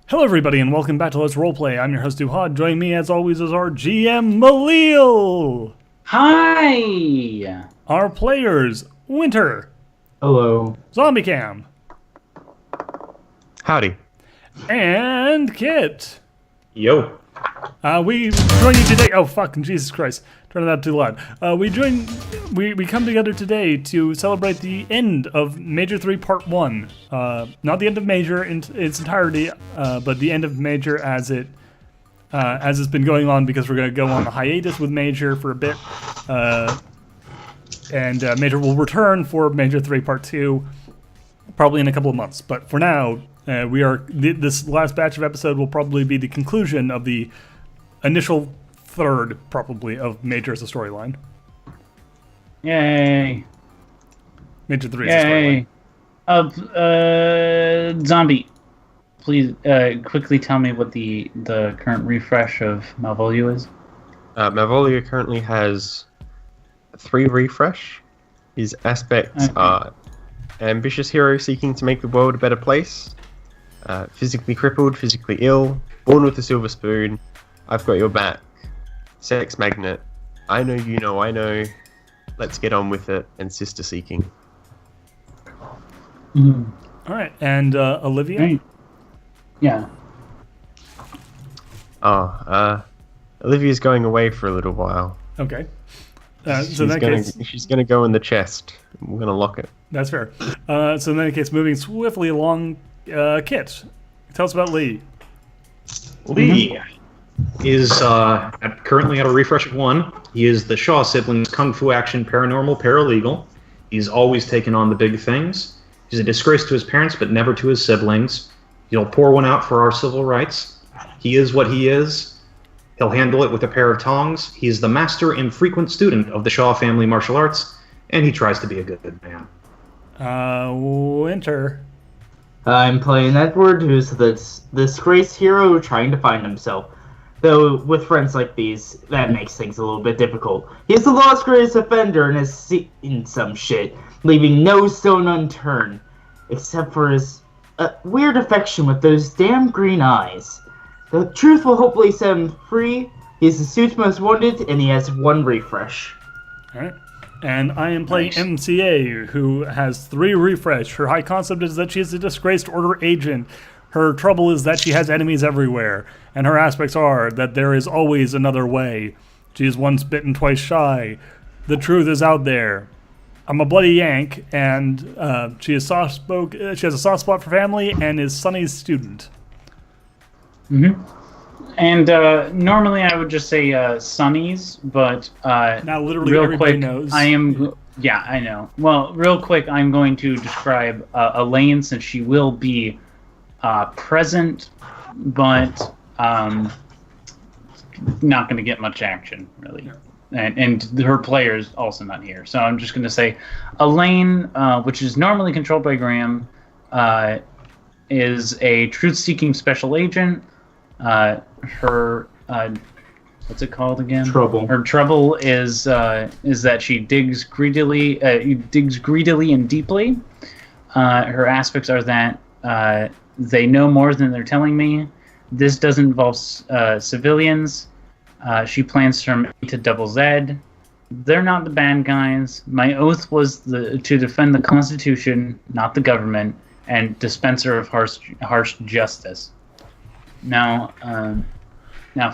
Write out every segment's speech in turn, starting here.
Hello everybody and welcome back to Let's Roleplay. I'm your host Duhad. Joining me as always is our GM Malil. Hi! Our players, Winter. Hello. Zombie Cam. Howdy. And Kit. Yo. We join you today. Oh fucking Jesus Christ. Turn that up too loud. We come together today to celebrate the end of Major 3 Part 1. Not the end of Major in its entirety, but the end of Major as it's been going on, because we're going to go on a hiatus with Major for a bit. And Major will return for Major 3 Part 2 probably in a couple of months. But for now, this last batch of episode will probably be the conclusion of the initial third, probably, of Major as a storyline. Yay! Major 3 is a storyline. Zombie, please quickly tell me what the current refresh of Malvolio is. Malvolio currently has 3 refresh. His aspects are ambitious hero seeking to make the world a better place, physically crippled, physically ill, born with a silver spoon, I've got your back, sex magnet, I know you know I know, let's get on with it, and sister seeking. Mm-hmm. Alright, and Olivia? Right. Yeah. Olivia's going away for a little while. Okay. So in that case, she's gonna go in the chest. We're gonna lock it. that's fair. So in that case, moving swiftly along, Kit, tell us about Lee. Lee is currently at a refresh of 1. He is the Shaw siblings' kung fu action paranormal paralegal. He's always taken on the big things. He's a disgrace to his parents, but never to his siblings. He'll pour one out for our civil rights. He is what he is. He'll handle it with a pair of tongs. He is the master and frequent student of the Shaw family martial arts, and he tries to be a good man. Winter. I'm playing Edward, who's the disgraced hero trying to find himself. Though with friends like these, that makes things a little bit difficult. He's the law's greatest offender and has seen some shit, leaving no stone unturned, except for his weird affection with those damn green eyes. The truth will hopefully set him free. He's the suit's most wanted, and he has 1 refresh. Alright. And I am playing MCA, who has 3 refresh. Her high concept is that she is a disgraced order agent. Her trouble is that she has enemies everywhere. And her aspects are that there is always another way. She is once bitten, twice shy. The truth is out there. I'm a bloody Yank, and she is soft-spoken. She has a soft spot for family and is Sonny's student. Mm-hmm. And normally I would just say Sonny's, but now literally real everybody quick, knows. Yeah, I know. Well, real quick, I'm going to describe Elaine, since she will be present, but not going to get much action, really. Yeah. And her player's also not here. So I'm just going to say Elaine, which is normally controlled by Graham, is a truth-seeking special agent. Her what's it called again? Trouble. Her trouble is that she digs greedily and deeply. Her aspects are that they know more than they're telling me. This doesn't involve civilians. She plans from A to double Z. They're not the bad guys. My oath was to defend the Constitution, not the government, and dispenser of harsh justice. Now,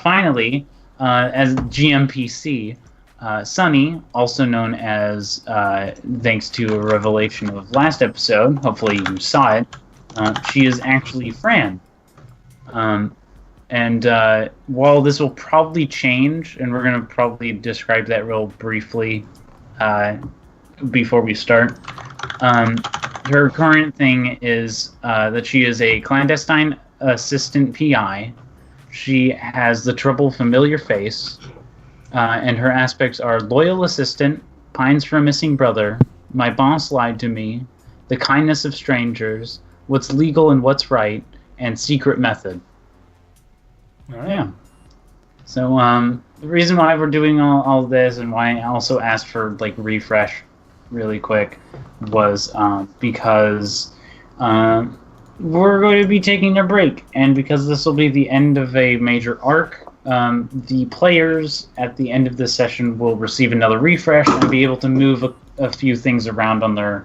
finally, as GMPC, Sunny, also known as, thanks to a revelation of last episode, hopefully you saw it, she is actually Fran. And while this will probably change, and we're going to probably describe that real briefly before we start, her current thing is that she is a clandestine assistant PI. She has the trouble familiar face, and her aspects are loyal assistant, pines for a missing brother, my boss lied to me, the kindness of strangers, what's legal and what's right, and secret method. All right. Yeah. So the reason why we're doing all this, and why I also asked for like refresh really quick, was because we're going to be taking a break, and because this will be the end of a major arc, the players at the end of this session will receive another refresh and be able to move a few things around on their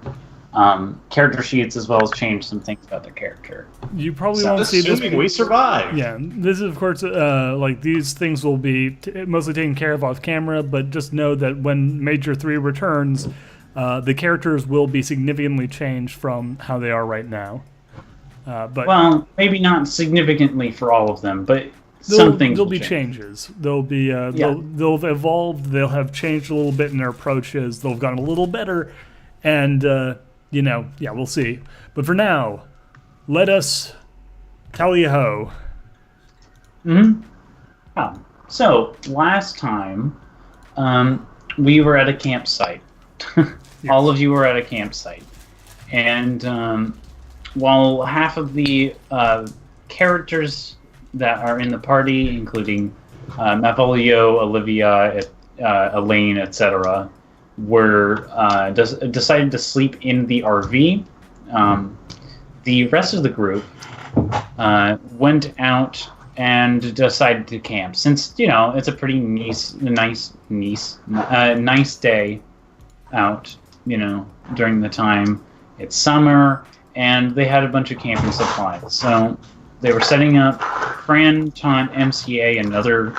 character sheets, as well as change some things about their character. You probably won't see this. Assuming we survive. Yeah, this is of course like these things will be mostly taken care of off camera, but just know that when Major 3 returns, the characters will be significantly changed from how they are right now. But Well, maybe not significantly for all of them, but there'll, some things there'll will be change. changes. They'll be they'll have evolved. They'll have changed a little bit in their approaches. They'll have gotten a little better, and we'll see. But for now, let us tally ho. So last time, we were at a campsite. All of you were at a campsite, and while half of the characters that are in the party, including Malvolio, Olivia, Elaine, etc., were decided to sleep in the RV, the rest of the group went out and decided to camp. Since it's a pretty nice day out. During the time, it's summer, and they had a bunch of camping supplies. So they were setting up. Fran taught MCA another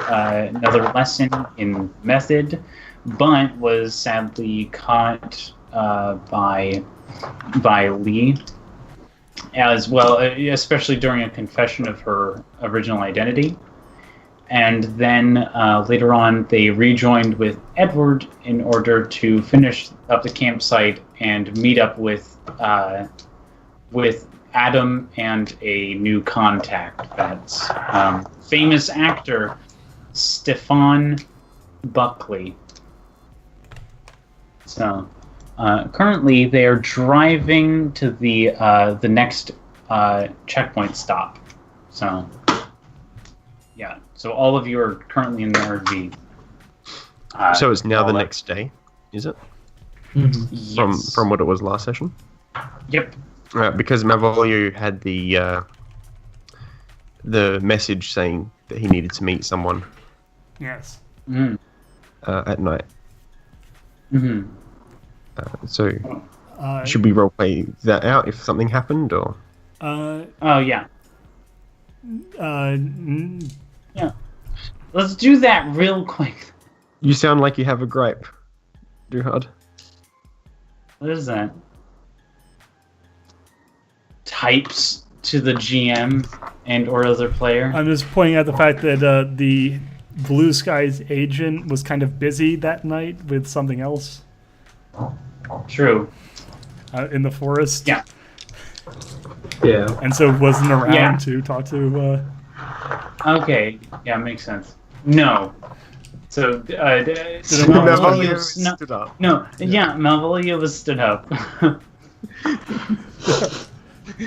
lesson in method, but was sadly caught by Lee, as well, especially during a confession of her original identity. And then later on, they rejoined with Edward in order to finish up the campsite and meet up with Adam and a new contact. That's famous actor Stefan Buckley. So currently, they are driving to the next checkpoint stop. So. Yeah, so all of you are currently in the RV. So it's now the next day, is it? Yes. From what it was last session? Yep. Because Malvolio had the message saying that he needed to meet someone Yes. at night. Mm-hmm. So should we roleplay that out if something happened, or? Oh, yeah. Yeah. Let's do that real quick. You sound like you have a gripe, Duhad. What is that? Types to the GM and or other player. I'm just pointing out the fact that the Blue Skies agent was kind of busy that night with something else True. in the forest. Yeah. Yeah. And so wasn't around Yeah. to talk to. Okay. Yeah, makes sense. No. So, Malvolio no, stood up. no, yeah, Malvolio was stood up.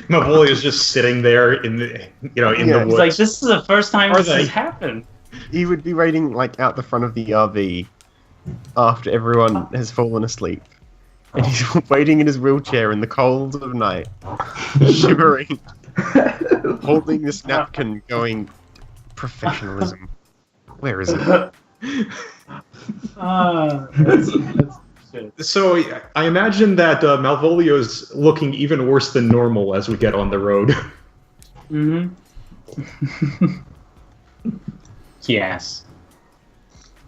Malvolio is just sitting there in the the He's woods. like, this is the first time Are this they? has happened. He would be waiting out the front of the RV after everyone has fallen asleep. And he's waiting in his wheelchair in the cold of night, shivering, holding this napkin, going, professionalism. Where is it? That's shit. So I imagine that Malvolio's looking even worse than normal as we get on the road. Mm-hmm. Yes.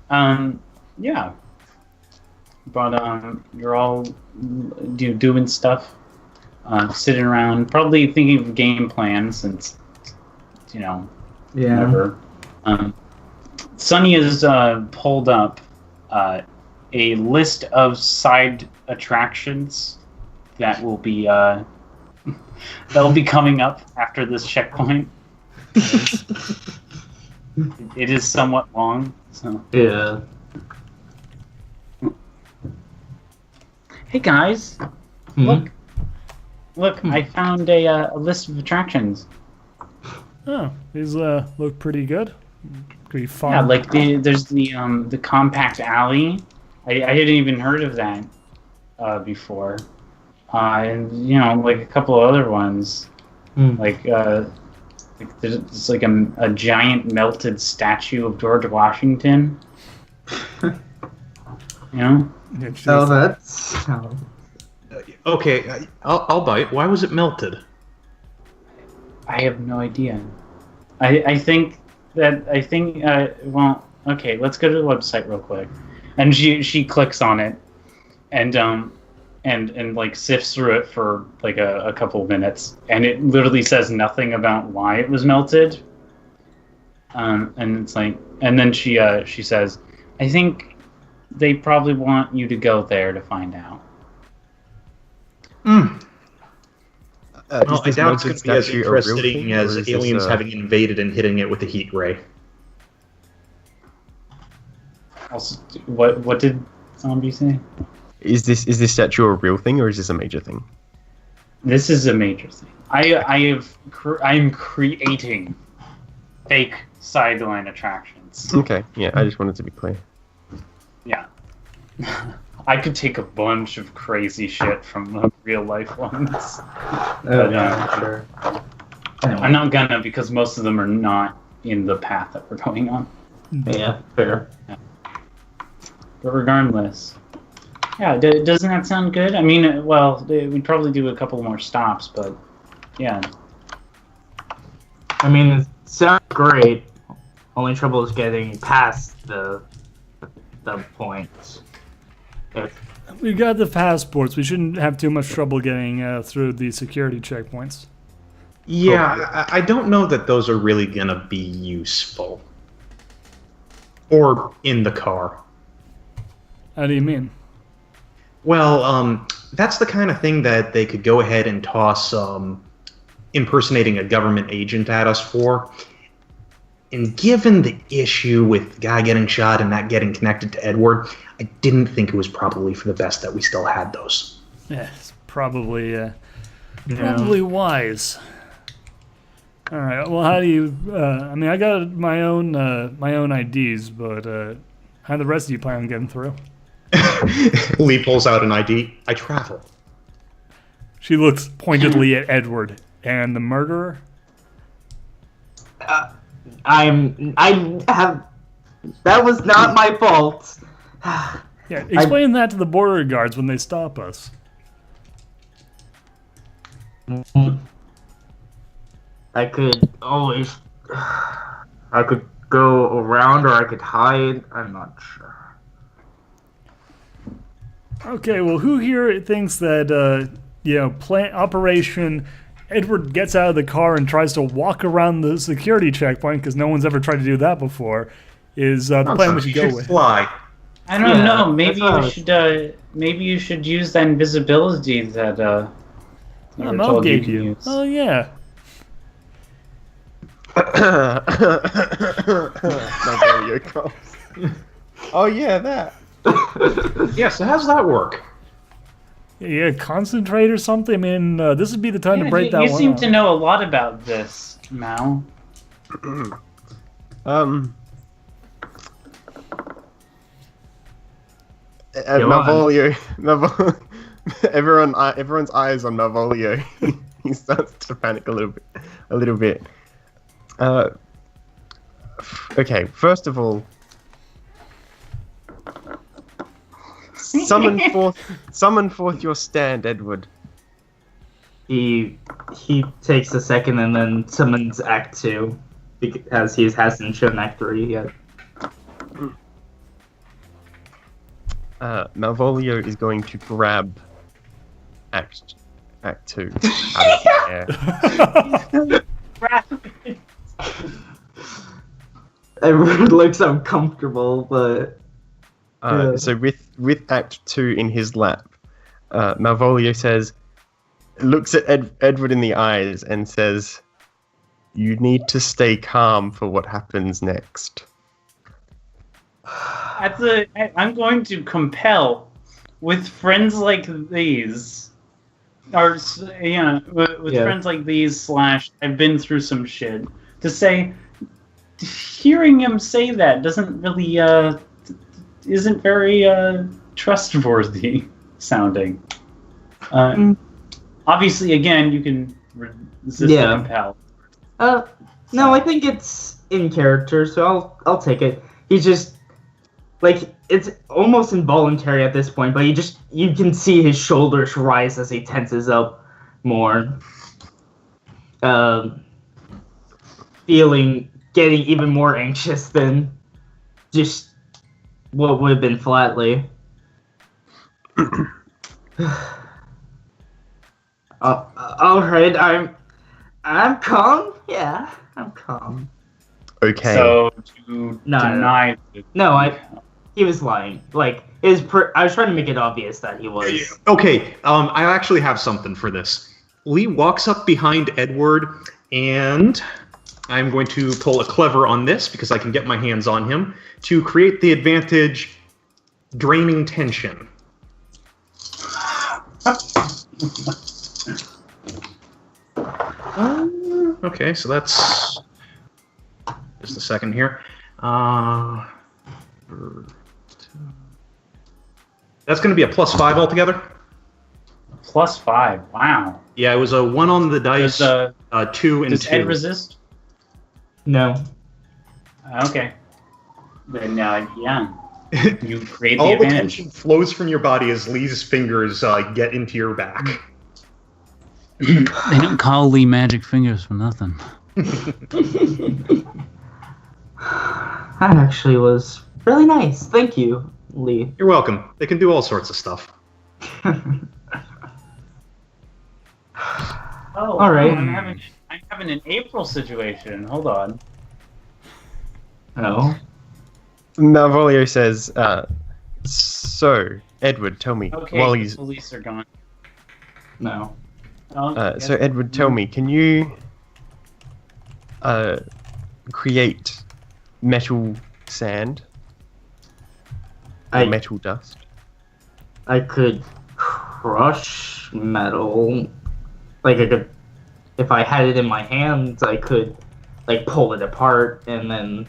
Yeah. But you're all doing stuff, sitting around, probably thinking of game plans since Yeah. whatever. Sunny has pulled up a list of side attractions that will be coming up after this checkpoint. It is somewhat long, so. Yeah. Hey guys, Mhm. look! I found a list of attractions. Oh, these look pretty good. Pretty fun. Yeah, like there's the compact alley. I hadn't even heard of that before, and like a couple of other ones. It's like a giant melted statue of George Washington. You know? Oh, that's... Okay, I'll bite. Why was it melted? I have no idea. I think. Well, okay. Let's go to the website real quick. And she clicks on it, and like sifts through it for like a couple of minutes, and it literally says nothing about why it was melted. And it's like, and then she says, I think they probably want you to go there to find out. Well, I Is this doubt it's going melted to be as statue a real interesting thing, or as is this, aliens having invaded and hitting it with a heat ray. Also, what did Zombie say? Is this statue a real thing, or is this a major thing? This is a major thing. I'm creating fake sideline attractions. Okay, yeah, I just wanted to be clear. Yeah. I could take a bunch of crazy shit from the real life ones. Sure. I'm not gonna, because most of them are not in the path that we're going on. Yeah, fair. But regardless, yeah, doesn't that sound good? I mean, well, we'd probably do a couple more stops, but yeah. I mean, it sounds great. Only trouble is getting past the point. We got the passports. We shouldn't have too much trouble getting through the security checkpoints. Yeah, I don't know that those are really going to be useful. Or in the car. How do you mean? Well, that's the kind of thing that they could go ahead and toss impersonating a government agent at us for. And given the issue with the guy getting shot and not getting connected to Edward, I didn't think it was probably for the best that we still had those. Yeah, it's probably wise. All right. Well, how do you? I mean, I got my own IDs, but how the rest of you plan on getting through? Lee pulls out an ID. I travel. She looks pointedly at Edward and the murderer. I have. That was not my fault. Yeah, explain that to the border guards when they stop us. I could always. I could go around or I could hide. I'm not sure. Okay, well, who here thinks that, plant Operation Edward gets out of the car and tries to walk around the security checkpoint, because no one's ever tried to do that before, is the plan we should go with? Fly. I don't know. Maybe You should use that invisibility that we were Mel told gave can you. use. Oh, yeah. Magnolia coughs. Oh yeah, that. Yeah, so how's that work? Yeah, concentrate or something? I mean, this would be the time to break that you one seem up. to know a lot about this, Mal. Malvolio, everyone's eyes on Malvolio. He starts to panic a little bit. Okay, first of all, summon forth your stand, Edward. He takes a second and then summons Act 2, because he hasn't shown Act 3 yet. Malvolio is going to grab Act 2 out of the air. Everyone looks uncomfortable, but... So with Act 2 in his lap, Malvolio looks at Edward in the eyes and says, "You need to stay calm for what happens next." I'm going to compel, with friends like these, friends like these / I've been through some shit, to say, hearing him say that doesn't really, isn't very, trustworthy sounding. Obviously, again, you can Is this Yeah. the compel? No, I think it's in character, so I'll take it. He's just like it's almost involuntary at this point, but you can see his shoulders rise as he tenses up more. Getting even more anxious than just what would have been flatly. All right, I'm calm. Yeah, I'm calm. Okay. So to No, deny. No, he was lying. Like I was trying to make it obvious that he was. Okay, I actually have something for this. Lee walks up behind Edward, and I'm going to pull a clever on this because I can get my hands on him to create the advantage draining tension. Okay, so that's just a second here. That's going to be a +5 altogether. +5. Wow. Yeah, it was a 1 on the dice, Does, 2 and Does 2. Ed resist? No. Okay. Then yeah, you create the All the advantage. tension flows from your body as Lee's fingers get into your back. They don't call Lee magic fingers for nothing. That actually was really nice. Thank you, Lee. You're welcome. They can do all sorts of stuff. Oh, All right. I'm having an April situation. Hold on. No. Malvolio says, so, Edward, tell me, Okay, while the he's... police are gone. No. So, Edward, tell me, can you create metal sand? Or metal dust? I could crush metal. Like I could, if I had it in my hands, I could like pull it apart and then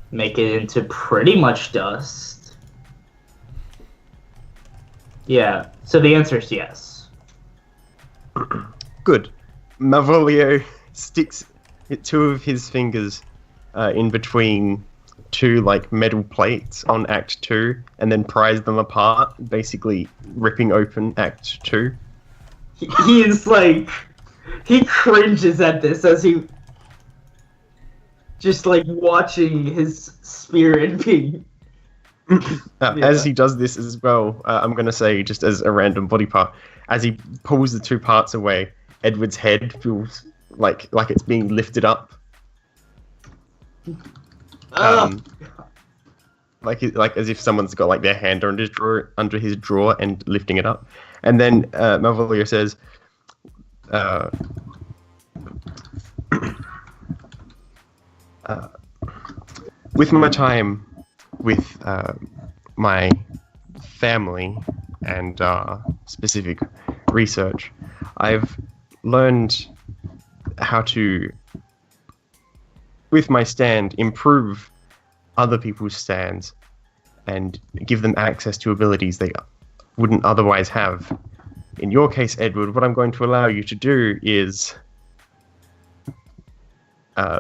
make it into pretty much dust. Yeah. So the answer is yes. Good. Malvolio sticks two of his fingers in between two like metal plates on Act 2 and then pries them apart, basically ripping open Act 2. He is like, he cringes at this as he just like watching his spirit being. As he does this as well, I'm going to say, just as a random body part, as he pulls the two parts away, Edward's head feels like it's being lifted up. Like as if someone's got like their hand under his drawer and lifting it up. And then Malvolio says, with my time with my family and specific research, I've learned how to, with my stand, improve other people's stands and give them access to abilities they wouldn't otherwise have. In your case, Edward, what I'm going to allow you to do is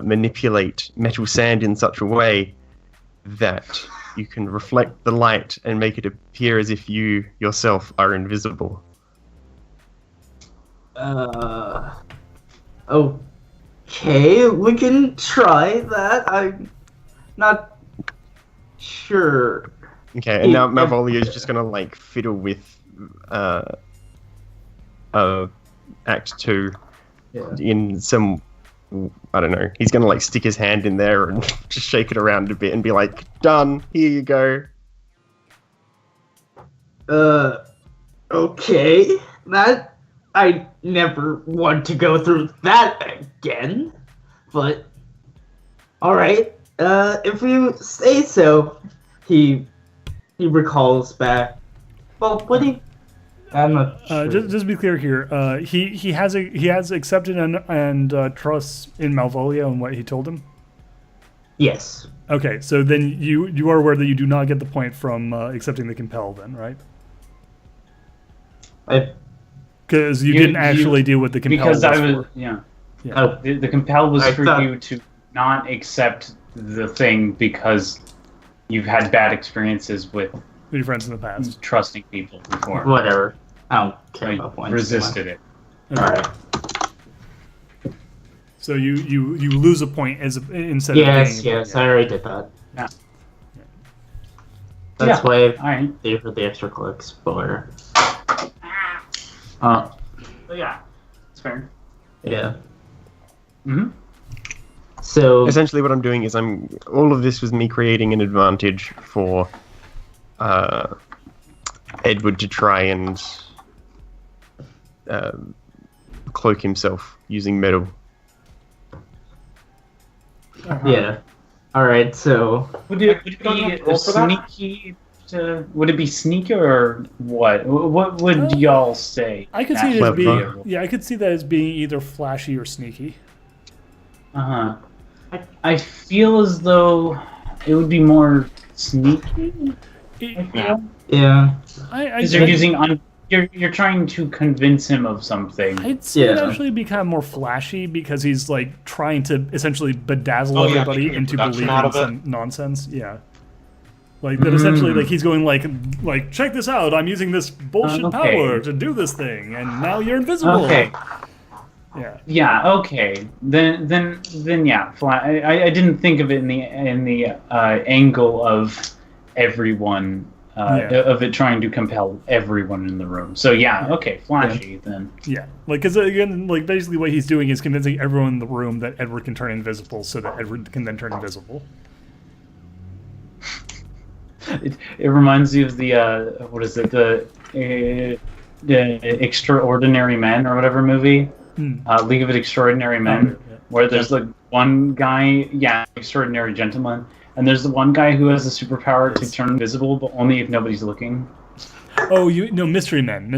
manipulate metal sand in such a way that you can reflect the light and make it appear as if you yourself are invisible. Okay, we can try that. I'm not sure. Okay, and now Malvolio is just gonna like fiddle with Act 2 in some, I don't know, he's gonna like stick his hand in there and just shake it around a bit and be like, done, here you go. Okay. That, I never want to go through that again. But, alright. If you say so. He recalls back. Well, what do you... I'm not sure. Just to be clear here, he has accepted and trusts in Malvolio and what he told him. Yes. Okay, so then you are aware that you do not get the point from accepting the compel, then, right? Because you didn't actually do what the compel was for. Yeah. Yeah. Oh, The compel was I for thought- you to not accept the thing because you've had bad experiences with With your friends in the past. trusting people before. whatever. I don't care So about you points. resisted it. Okay. Alright. So you lose a point instead of Yes, gaining a yes, point. I already did that. Yeah. That's Yeah. why All right. I for the extra clicks for. But yeah, it's fair. Yeah. Mm-hmm. So Essentially, what I'm doing is all of this was me creating an advantage for Edward to try and cloak himself using metal. yeah. All right. So Would it don't be have to roll for that? sneaky? Would it be sneaky or what? What would y'all say? I could see it as Clever. being I could see that as being either flashy or sneaky. Uh huh. I feel as though it would be more sneaky. I feel. yeah. Because you're using you're trying to convince him of something. I'd say it'd Yeah. actually be kind of more flashy because he's like trying to essentially bedazzle Oh, yeah, everybody making a into production believing out of it. some nonsense. Yeah. Like that essentially like he's going like check this out, I'm using this bullshit Okay. power to do this thing and now you're invisible. Okay. Yeah. Yeah. Okay. Then yeah. I didn't think of it in the angle of everyone. Yeah. Of it trying to compel everyone in the room. So yeah, okay, flashy then. Yeah. Like cuz again like basically what he's doing is convincing everyone in the room that Edward can turn invisible so that Edward can then turn invisible. It reminds you of the what is it the Extraordinary Men or whatever movie, League of Extraordinary Men, Yeah. where there's like one guy, Extraordinary Gentleman, and there's the one guy who has the superpower to turn invisible, but only if nobody's looking. Oh, Mystery Men.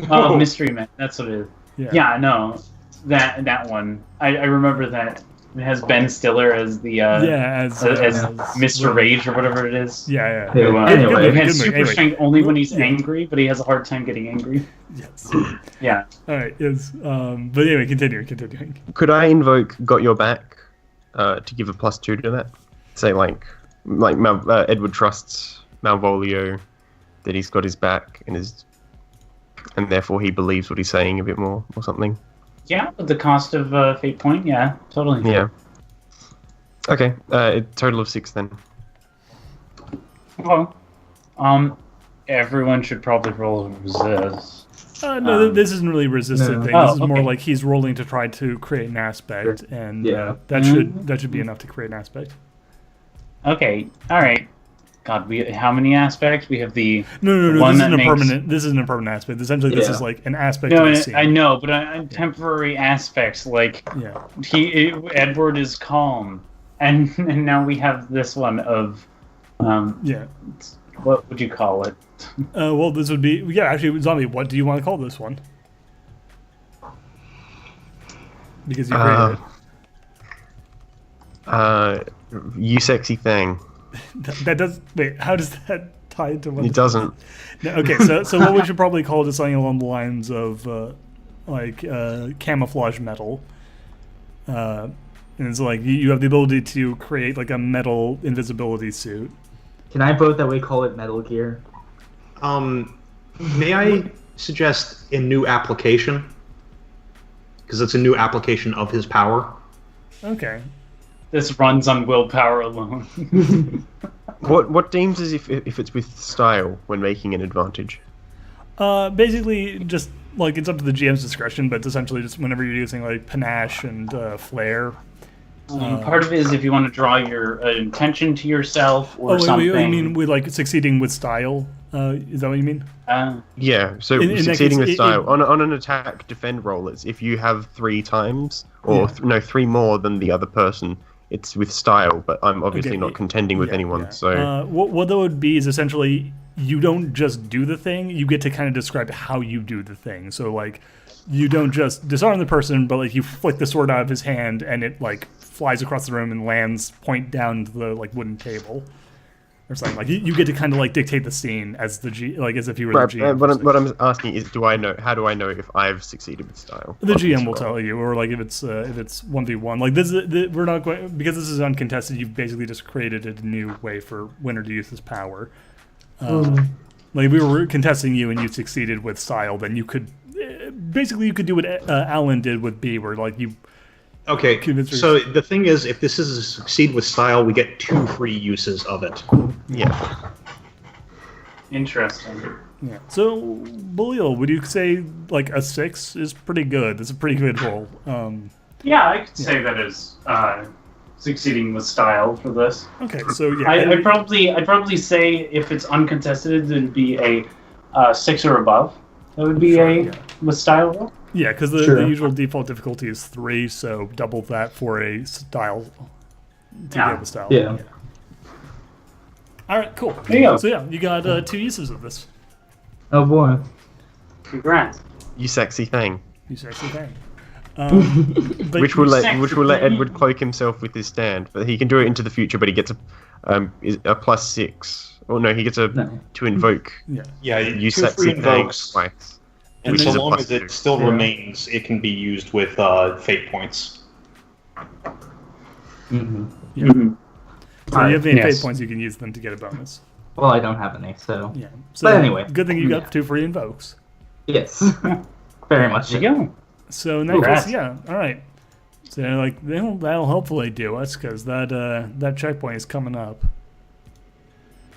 Oh, Mystery Men, that's what it is. Yeah. Yeah, no, that one. I remember that. It has Ben Stiller as the as Mr. Rage or whatever it is. Yeah. Who, Anyway, who has good super movie. Anyway. strength only when he's Yeah. angry, but he has a hard time getting angry. Yes. Yeah. All right. Yes. But anyway, continuing. Could I invoke Got Your Back to give a +2 to that? Say like Edward trusts Malvolio that he's got his back and therefore he believes what he's saying a bit more or something. Yeah, with the cost of fate point, yeah, totally. Yeah. Okay. A total of 6 then. Well, everyone should probably roll a resist. No, this isn't really a resistant No. thing. Oh, This is more okay. like he's rolling to try to create an aspect, and Yeah. that should be enough to create an aspect. Okay, all right. God, how many aspects? We have the No. one This that isn't a makes- permanent. This isn't a permanent aspect. Essentially, this Yeah. is like an aspect No, of the scene. I know, but temporary aspects like Yeah. Edward is calm, and now we have this one of Yeah. what would you call it? Well, this would be actually zombie. What do you want to call this one? Because you created it. You sexy thing. That does. Wait, how does that tie into what? It doesn't. No, okay, so what we should probably call it is something along the lines of camouflage metal. And it's like you have the ability to create like a metal invisibility suit. Can I vote that we call it Metal Gear? May I suggest a new application? Because it's a new application of his power. Okay. This runs on willpower alone. What deems as if it's with style when making an advantage? Basically, just like it's up to the GM's discretion, but it's essentially just whenever you're using like panache and flair. Part of it is if you want to draw your attention to yourself or something. You mean with like succeeding with style? Is that what you mean? Yeah, so In that succeeding case, with style. On an attack defend roll, it's if you have 3 times, or Yeah. 3 more than the other person, it's with style, but I'm obviously Okay, not contending with yeah, anyone, yeah. so... What that would be is essentially you don't just do the thing, you get to kind of describe how you do the thing. So like you don't just disarm the person, but like you flick the sword out of his hand and it like flies across the room and lands point down to the like wooden table. or something. Like you get to kind of like dictate the scene as the like as if you were Right, the GM. what I'm asking is, how do I know if I've succeeded with style? The GM will tell you, or like if it's 1v1. Like this, we're not going because this is uncontested. You've basically just created a new way for Winter to use his power. Like if we were contesting you and you succeeded with style, then you could basically you could do what Alan did with B, where like you. Okay, so the thing is, if this is a succeed with style, we get 2 free uses of it. Yeah. Interesting. Yeah. So, Balil, would you say like a 6 is pretty good? It's a pretty good roll. Yeah, I could say that is succeeding with style for this. Okay, so yeah. I'd probably say if it's uncontested, it'd be a 6 or above. That would be with style roll. Yeah, because the usual default difficulty is 3, so double that for a style to get the style. Yeah. All right, cool. There you go. So yeah, you got 2 uses of this. Oh boy. Congrats. You sexy thing. You sexy thing. Which will let thing. Edward cloak himself with his stand, but he can do it into the future. But he gets a +6. Oh no, he gets to invoke. Yeah, You 2 sexy free thing invokes, twice. and which so is a long as +2. it still remains, it can be used with fate points. Mm-hmm. Yeah. Mm-hmm. So you have the Yes. fate points, you can use them to get a bonus. Well, I don't have any, so Yeah. So But anyway. good thing you got 2 free invokes. yes, very much. There you go. So in that Congrats. case, yeah, all right. So like that'll hopefully do us because that checkpoint is coming up.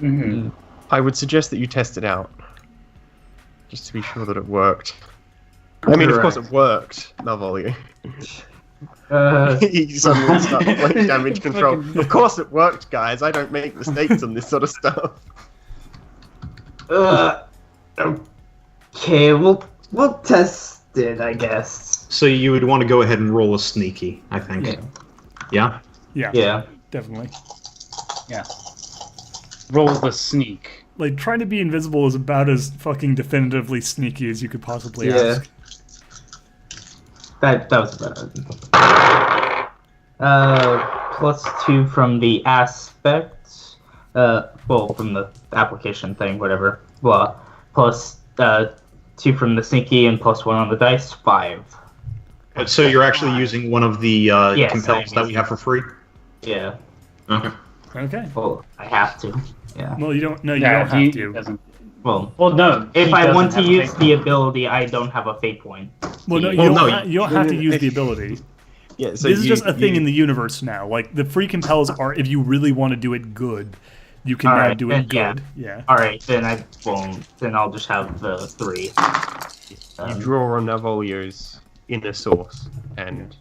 Mm-hmm. I would suggest that you test it out, just to be sure that it worked. I mean, of course it worked, Malvolio. He suddenly starts playing damage control. Of course it worked, guys. I don't make mistakes on this sort of stuff. Okay, we'll test it, I guess. So you would want to go ahead and roll a sneaky, I think. Yeah? Yeah. Yeah. Definitely. Yeah. Roll the sneak. Like trying to be invisible is about as fucking definitively sneaky as you could possibly Yeah. ask. That was better. +2 from the aspect. Well, from the application thing, whatever. Blah. Plus 2 from the sneaky and +1 on the dice. 5. So you're actually using one of the Yes, compels that we have for free? Yeah. Okay. Okay. Well, I have to. Yeah. Well, you don't. No, you Yeah, don't have he to. doesn't. Well, no. if he I doesn't want to have a use fate. the ability, I don't have a fate point. Well, no, you Well, don't. no, You don't have to use the ability. Yeah, so This is just a thing in the universe now. Like the free compels are, if you really want to do it good, you can now Alright, do then, it good. Yeah. All right, then I won't. Then I'll just have the 3. You draw on Malvolio's inner source, and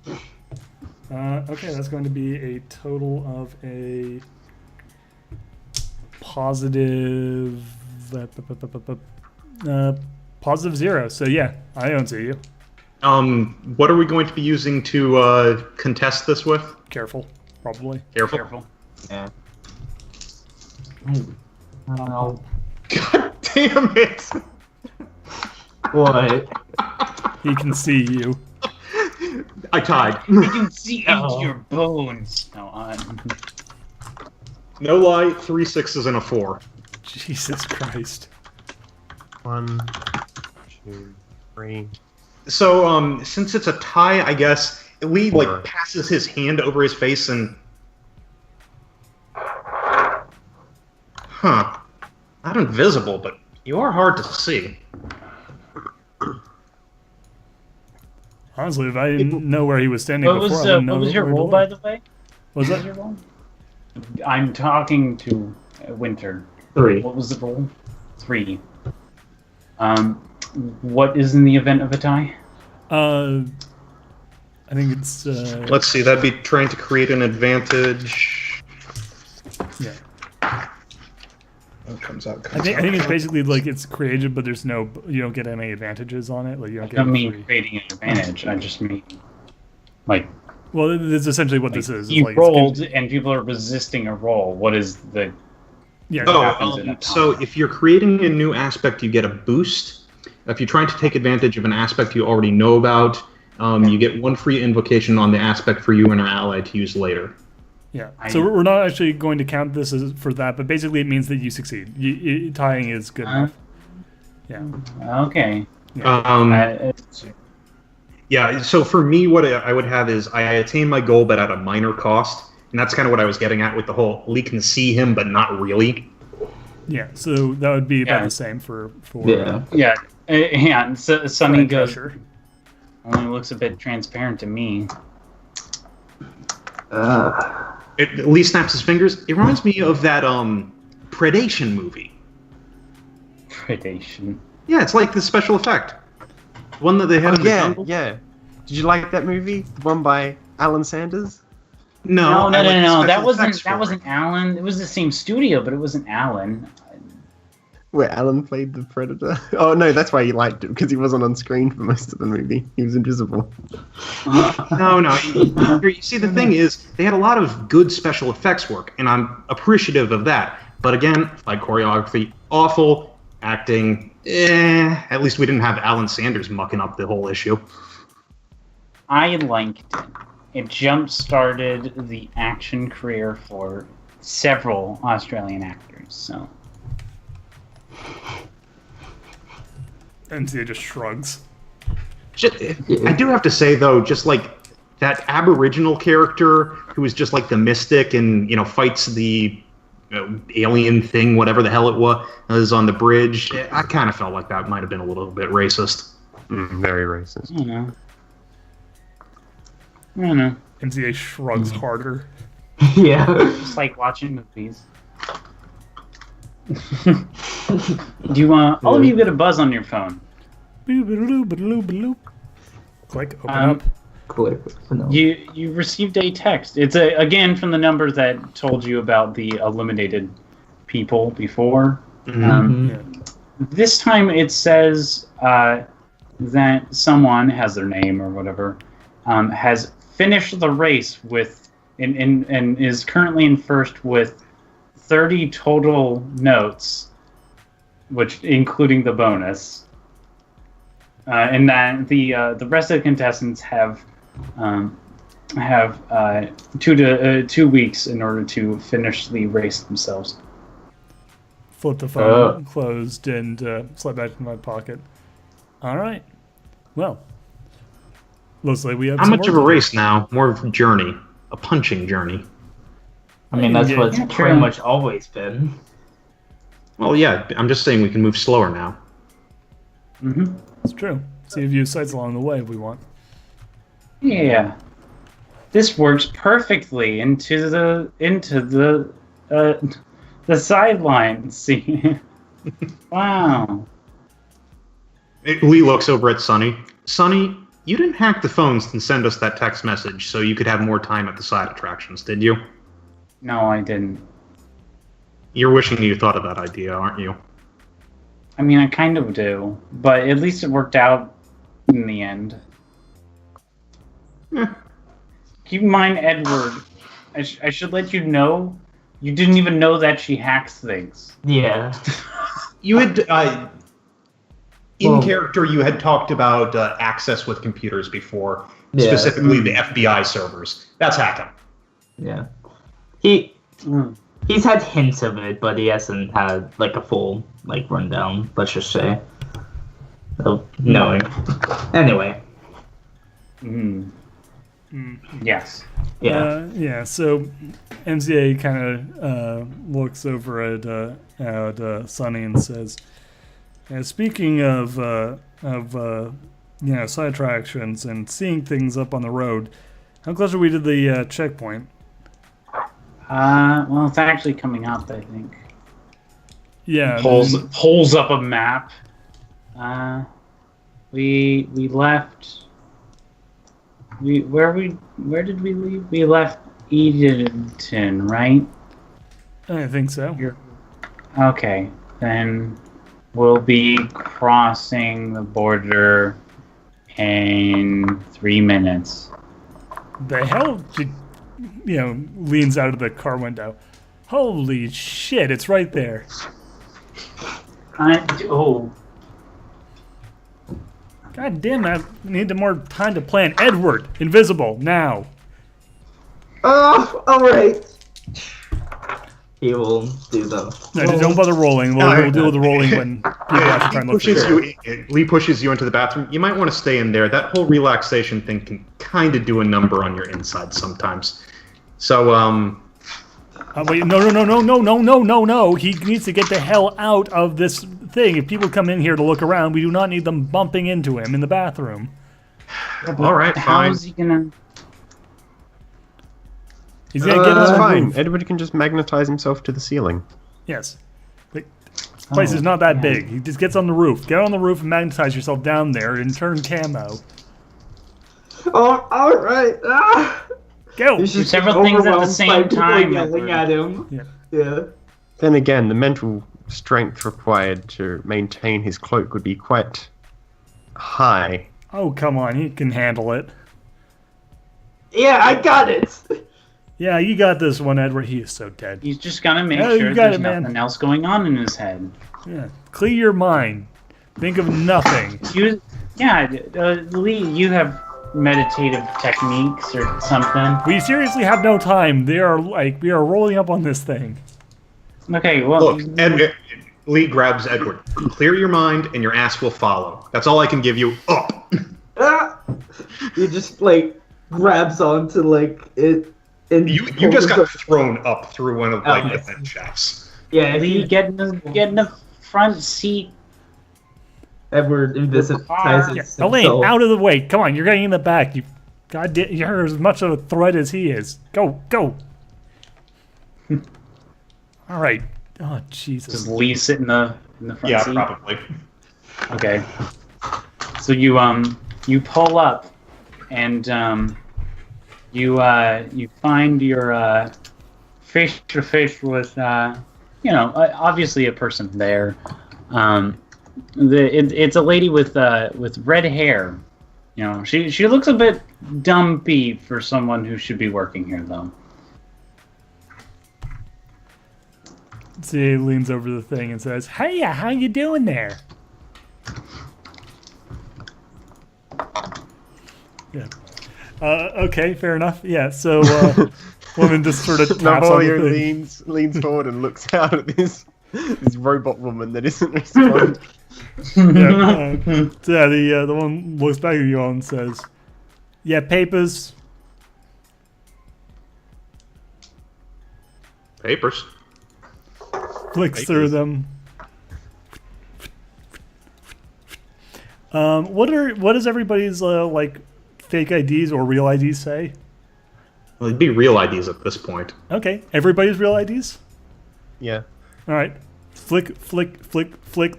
Okay, that's going to be a total of a positive, positive 0. So yeah, I don't see you. What are we going to be using to contest this with? Careful, probably. Careful. Yeah. I don't know. God damn it! What? He can see you. I tied. You can see into your bones. No, No lie, 3 6s and a 4. Jesus Christ. 1, 2, 3. So, since it's a tie, I guess Lee like passes his hand over his face and. Huh. Not invisible, but you are hard to see. Honestly, if I didn't know where he was standing what before, was I wouldn't know what was your where he roll, was. by the way? Was What was that? your roll? I'm talking to Winter. 3. What was the roll? 3. What is in the event of a tie? I think it's. Let's see, that'd be trying to create an advantage. Yeah. Oh, comes out. I think it's basically like it's created, but there's no. You don't get any advantages on it. Like you don't I get. don't any mean free- creating an advantage. I just mean like Well, this is essentially what this is. It's you like rolled and people are resisting a roll. What is the Yeah. happens in a So tie? if you're creating a new aspect, you get a boost. If you're trying to take advantage of an aspect you already know about, you get 1 free invocation on the aspect for you and an ally to use later. Yeah. So we're not actually going to count this as for that, but basically it means that you succeed. Tying is good enough. Yeah. Okay. Yeah, so for me, what I would have is I attain my goal, but at a minor cost. And that's kind of what I was getting at with the whole, we can see him, but not really. Yeah, so that would be about the same for So Sunny goes, pressure. only looks a bit transparent to me. Lee snaps his fingers. It reminds me of that Predation movie. Predation. Yeah, it's like the special effect. One that they had in the jungle. Yeah. Did you like that movie? The one by Alan Sanders? No. I like the That special effects for wasn't Alan. It was the same studio, but it wasn't Alan. Where Alan played the Predator? Oh no, that's why you liked it, because he wasn't on screen for most of the movie. He was invisible. No. You see, the thing is, they had a lot of good special effects work, and I'm appreciative of that. But again, like choreography, awful. Acting, at least we didn't have Alan Sanders mucking up the whole issue. I liked it. It jump-started the action career for several Australian actors, so... MCA just shrugs. I do have to say, though, just like that Aboriginal character who is just like the mystic and, fights the alien thing, whatever the hell it was on the bridge. I kind of felt like that might have been a little bit racist. Very racist. I don't know. MCA shrugs harder. Yeah. Just like watching movies. Do you want... all of you get a buzz on your phone. Click, open up. Click. No. You received a text. It's again from the number that told you about the eliminated people before. This time it says that someone has their name or whatever has finished the race with and is currently in first with 30 total notes, which including the bonus, and that the rest of the contestants have 2 weeks in order to finish the race themselves. Flip the phone closed and slide back in my pocket. All right. Well, looks like we have How some much of a race now? More of a journey. A punching journey. I mean, that's what it's Yeah, pretty true. much always been. Well, yeah, I'm just saying we can move slower now. Mm-hmm. It's true. See a view sights along the way if we want. Yeah, this works perfectly into the sideline. See, wow. Lee looks over at Sonny. Sonny, you didn't hack the phones and send us that text message so you could have more time at the side attractions, did you? No, I didn't. You're wishing you thought of that idea, aren't you? I mean, I kind of do, but at least it worked out in the end. Keep in mind, Edward, I should let you know, you didn't even know that she hacks things. Yeah. You had, in Well- character, you had talked about access with computers before, Yeah. specifically the FBI servers. That's hacking. Yeah. He's had hints of it, but he hasn't had like a full rundown, let's just say. Of knowing. Anyway. Yes. Yeah. So MCA kind of looks over at Sonny and says, speaking of side attractions and seeing things up on the road, how close are we to the checkpoint? Well, it's actually coming up, I think. Yeah. Pulls up a map. We left. Where did we leave? We left Edenton, right? I think so. Okay, then we'll be crossing the border in 3 minutes. The hell did, leans out of the car window. Holy shit, it's right there. God damn it, I need more time to plan. Edward, invisible, now. Oh, alright. He will do them. No, just don't bother rolling. We'll deal with the rolling when people actually try and look for you. Lee pushes you into the bathroom. You might want to stay in there. That whole relaxation thing can kind of do a number on your inside sometimes. So, Wait, no. He needs to get the hell out of this thing. If people come in here to look around, we do not need them bumping into him in the bathroom. all right, How fine. is he gonna? He's gonna get That's on the fine. roof. Anybody can just magnetize himself to the ceiling. Yes. This place is not that big. He just gets on the roof. Get on the roof and magnetize yourself down there and turn camo. Oh, alright. Ah. Go! He's just Several things at the overwhelmed same by people time, yelling Edward. at him. Yeah. Yeah. Then again, the mental strength required to maintain his cloak would be quite high. Oh, come on. He can handle it. Yeah, I got it. Yeah, you got this one, Edward. He is so dead. He's just gotta make Oh, you sure got there's it, man. nothing else going on in his head. Yeah. Clear your mind. Think of nothing. Lee, you have meditative techniques or something. We seriously have no time. We are rolling up on this thing. Okay, well, Look, Lee grabs Edward. Clear your mind, and your ass will follow. That's all I can give you. Up. Ah. He just grabs onto it. And You just got thrown up through one of the nice. vent shafts. Yeah, Lee, get in the front seat. Edward invisitizes Yeah. himself. Elaine, out of the way. Come on, you're getting in the back. You're as much of a threat as he is. Go. All right. Oh, Jesus. Does Lee sit in the front Yeah, seat? probably. Okay. So you pull up, and you find your face to face with obviously a person there. It's a lady with red hair. You know, she looks a bit dumpy for someone who should be working here, though. CA leans over the thing and says, "Hey, how you doing there?" Yeah. Okay, fair enough. Yeah. So, woman just sort of taps on the Napoleon thing. leans forward and looks out at this robot woman that isn't responding. The one looks back at you all and says, "Yeah, papers." Papers. Flicks through them. What does everybody's fake IDs or real IDs say? Well, it'd be real IDs at this point. Okay, everybody's real IDs. Yeah. All right, flick,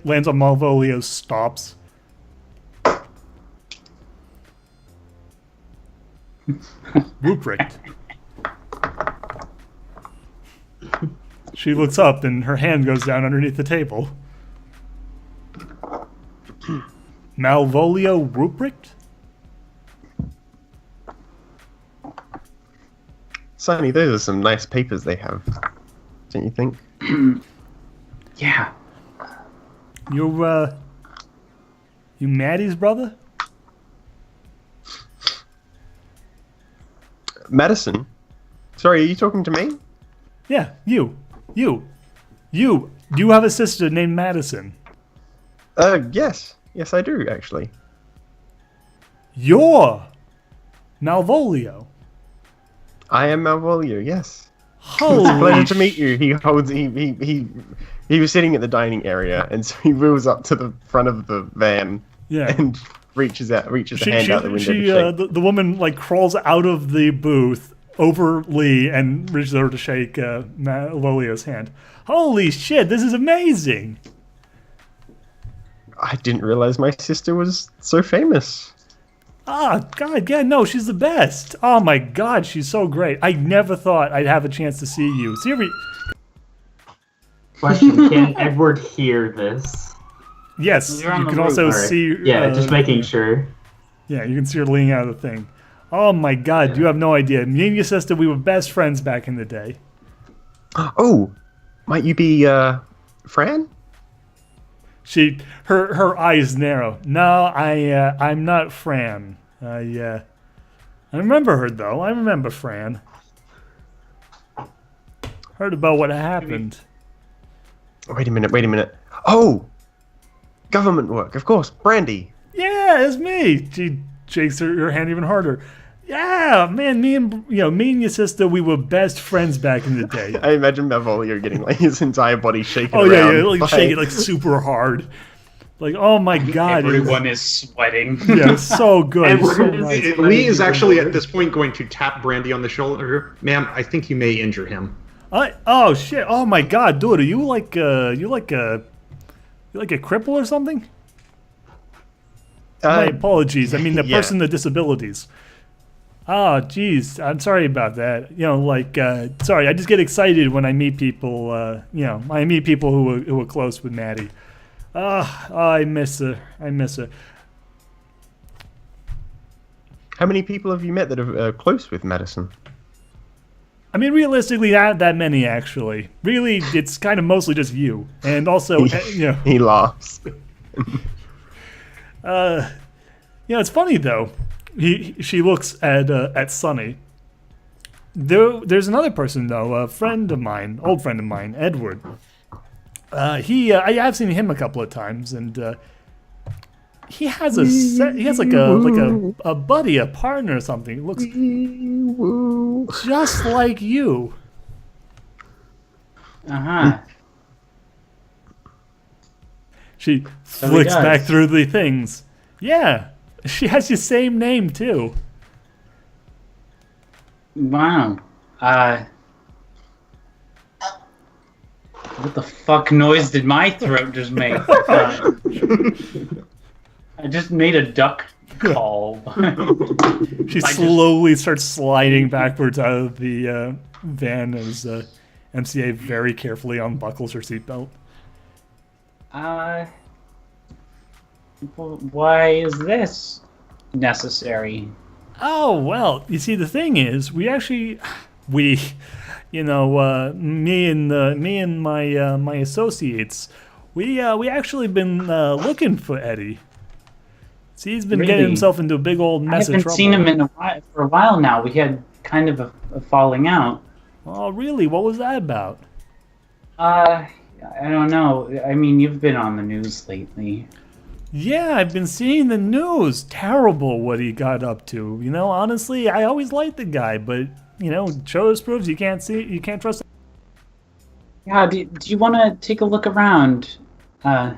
lands on Malvolio, stops. Ruprecht. She looks up and her hand goes down underneath the table. Malvolio Ruprecht? Sonny, those are some nice papers they have. Don't you think? Yeah. You Maddie's brother? Madison? Sorry, are you talking to me? Yeah, you. You have a sister named Madison. Yes. Yes, I do, actually. You're Malvolio. I am Malvolio, yes. Holy Pleasure to meet you. He was sitting at the dining area, and so he wheels up to the front of the van Yeah. and reaches a hand out the window to shake. The woman crawls out of the booth over Lee and reaches over to shake Malvolio's hand. Holy shit, this is amazing. I didn't realize my sister was so famous. Ah, God, yeah, no, she's the best. Oh my God, she's so great. I never thought I'd have a chance to see you. Question: Can Edward hear this? Yes, You're on you the can roof, also Alright. see. Yeah, just making sure. Yeah, you can see her leaning out of the thing. Oh my God, you have no idea. Me and your sister, we were best friends back in the day. Oh, might you be, Fran? Her eyes narrow. No, I'm not Fran. I remember her though. I remember Fran. heard about what happened. Wait a minute. Oh! Government work, of course. Brandy. Yeah, it's me. She shakes her hand even harder. Yeah, man, me and your sister, we were best friends back in the day. I imagine Malvolio getting like his entire body shaking Oh around. yeah, like shake it like super hard. Like, oh my god. Everyone is sweating. Yeah, so good. So nice. Lee is actually at this point going to tap Brandy on the shoulder. Ma'am, I think you may injure him. Oh shit! Oh my god, dude, are you like a cripple or something? My apologies. I mean the yeah. person with disabilities. Oh, jeez. I'm sorry about that. Sorry. I just get excited when I meet people. I meet people who are close with Maddie. I miss her. How many people have you met that are close with Madison? I mean, realistically, not that many, actually. Really, it's kind of mostly just you. And also, He laughs. it's funny, though. She looks at Sunny. There's another person, though, old friend of mine, Edward. I have seen him a couple of times, and he has like a buddy, a partner or something. It looks just like you. She flicks back through the things. Yeah, she has your same name too. Wow. What the fuck noise did my throat just make? I just made a duck call. She slowly starts sliding backwards out of the van as MCA very carefully unbuckles her seatbelt. Why is this necessary? Oh, well, you see, the thing is, me and my associates, we actually been looking for Eddie. See, he's been getting himself into a big old mess of trouble. I haven't seen him for a while now. We had kind of a falling out. Oh, really? What was that about? I don't know. I mean, you've been on the news lately. Yeah, I've been seeing the news. Terrible what he got up to. Honestly, I always liked the guy, but shows proves you can't trust him. Yeah, do you want to take a look around? To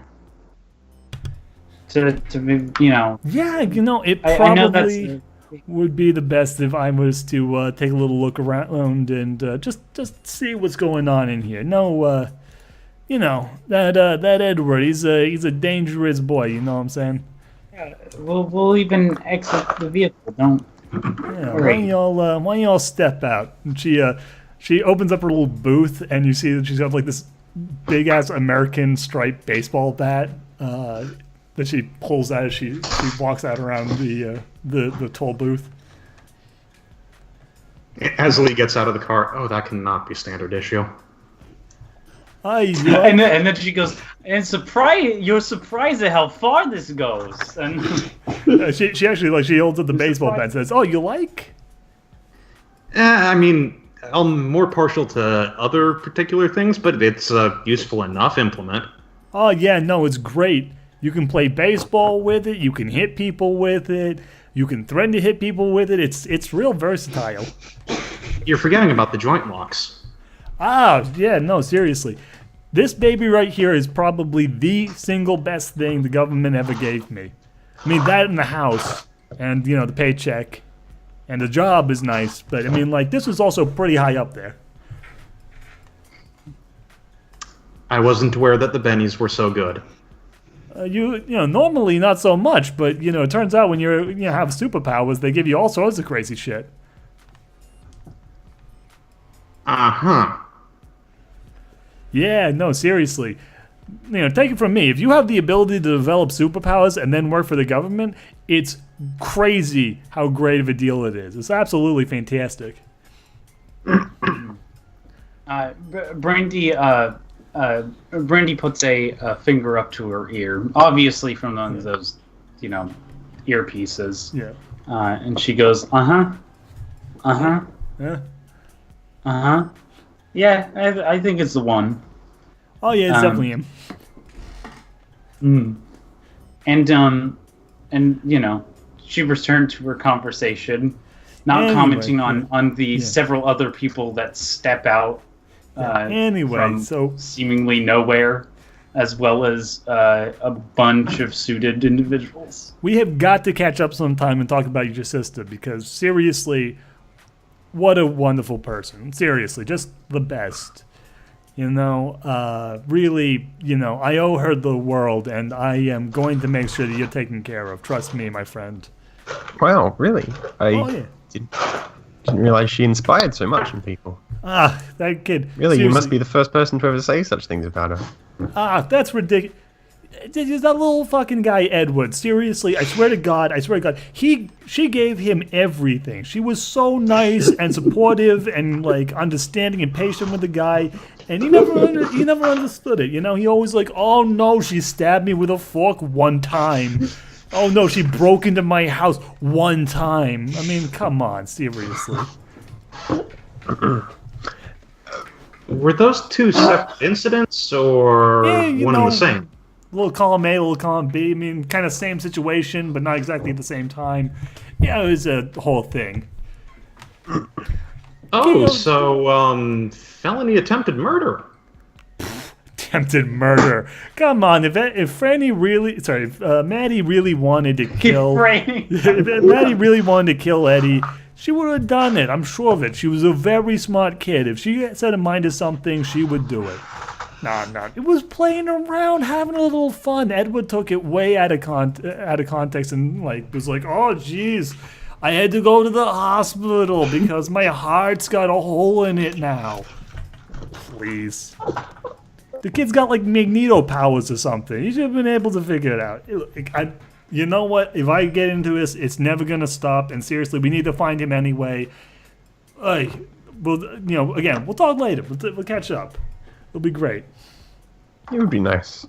Yeah, it probably would be the best if I was to take a little look around and just see what's going on in here. No, that Edward, he's a dangerous boy. You know what I'm saying? Yeah, we'll even exit the vehicle. Don't. Yeah, why don't y'all step out? And she opens up her little booth, and you see that she's got like this big ass American striped baseball bat that she pulls out as she walks out around the toll booth. As Lee gets out of the car, that cannot be standard issue. And then she goes, you're surprised at how far this goes. And she actually she holds up the baseball bat and says, "Oh, you like?" I mean, I'm more partial to other particular things, but it's a useful enough implement. Oh yeah, no, it's great. You can play baseball with it. You can hit people with it. You can threaten to hit people with it. It's real versatile. You're forgetting about the joint locks. Yeah, no, seriously. This baby right here is probably the single best thing the government ever gave me. I mean, that and the house, and, the paycheck, and the job is nice, but, I mean, this was also pretty high up there. I wasn't aware that the bennies were so good. Normally not so much, but, it turns out when you have superpowers, they give you all sorts of crazy shit. Uh-huh. Yeah, no, seriously. Take it from me. If you have the ability to develop superpowers and then work for the government, it's crazy how great of a deal it is. It's absolutely fantastic. Brandy puts a finger up to her ear, obviously from one of those, earpieces. Yeah. And she goes, uh-huh. Uh-huh. Yeah. Uh-huh. Yeah, I think it's the one. Oh yeah, it's Um, definitely him. And you know, she returned to her conversation, not Anyway, commenting yeah. on the Yeah. several other people that step out Anyway, from so seemingly nowhere, as well as a bunch of suited individuals. we have got to catch up sometime and talk about your sister because seriously, what a wonderful person. Seriously, just the best. You know, really, you know, I owe her the world and I am going to make sure that you're taken care of. Trust me, my friend. Wow, really? I Oh, yeah. didn't realize she inspired so much in people. Ah, that kid. Really, you must seriously. be the first person to ever say such things about her. Ah, that's ridiculous. That little fucking guy, Edward. Seriously, I swear to God, she gave him everything. She was so nice and supportive and like understanding and patient with the guy, and he never understood it. You know, he always like, oh no, she stabbed me with a fork one time. Oh no, she broke into my house one time. I mean, come on, seriously. Were those two separate incidents or Yeah, you one and know, the same? Little column A, little column B. I mean, kind of same situation, but not exactly at the same time. Yeah, it was a whole thing. Oh, so felony attempted murder. Attempted murder. Come on, if Franny really, sorry, if Maddie really wanted to kill, Right. if Maddie really wanted to kill Eddie, she would have done it. I'm sure of it. She was a very smart kid. If she set her mind to something, she would do it. Nah. It was playing around, having a little fun. Edward took it way out of context and like was like, "Oh, jeez, I had to go to the hospital because my heart's got a hole in it now." Please, the kid's got like Magneto powers or something. He should have been able to figure it out. You know what? If I get into this, it's never gonna stop. And seriously, we need to find him anyway. Well, you know, again, we'll talk later. We'll catch up. It'll be great. It would be nice.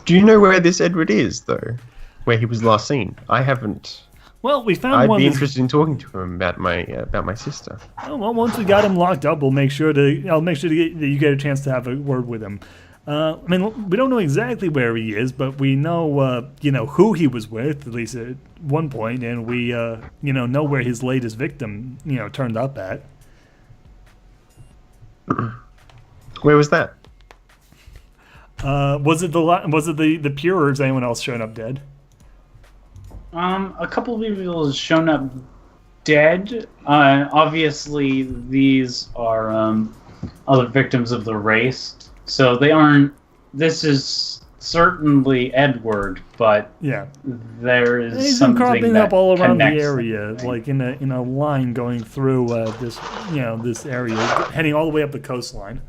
Do you know where this Edward is, though? Where he was last seen? I haven't. Well, we found I'd one. be that's- interested in talking to him about my sister. Oh, well, once we got him locked up, I'll make sure that you get a chance to have a word with him. I mean, we don't know exactly where he is, but we know, who he was with, at least at one point, and we, know where his latest victim, turned up at. Where was that? Was it the Pure, or is anyone else showing up dead? A couple of people have shown up dead. Obviously, these are other victims of the race, so they aren't. This is certainly Edward, but Yeah. there is He's been something cropping that up all around the connects area, them. like in a line going through this area, heading all the way up the coastline.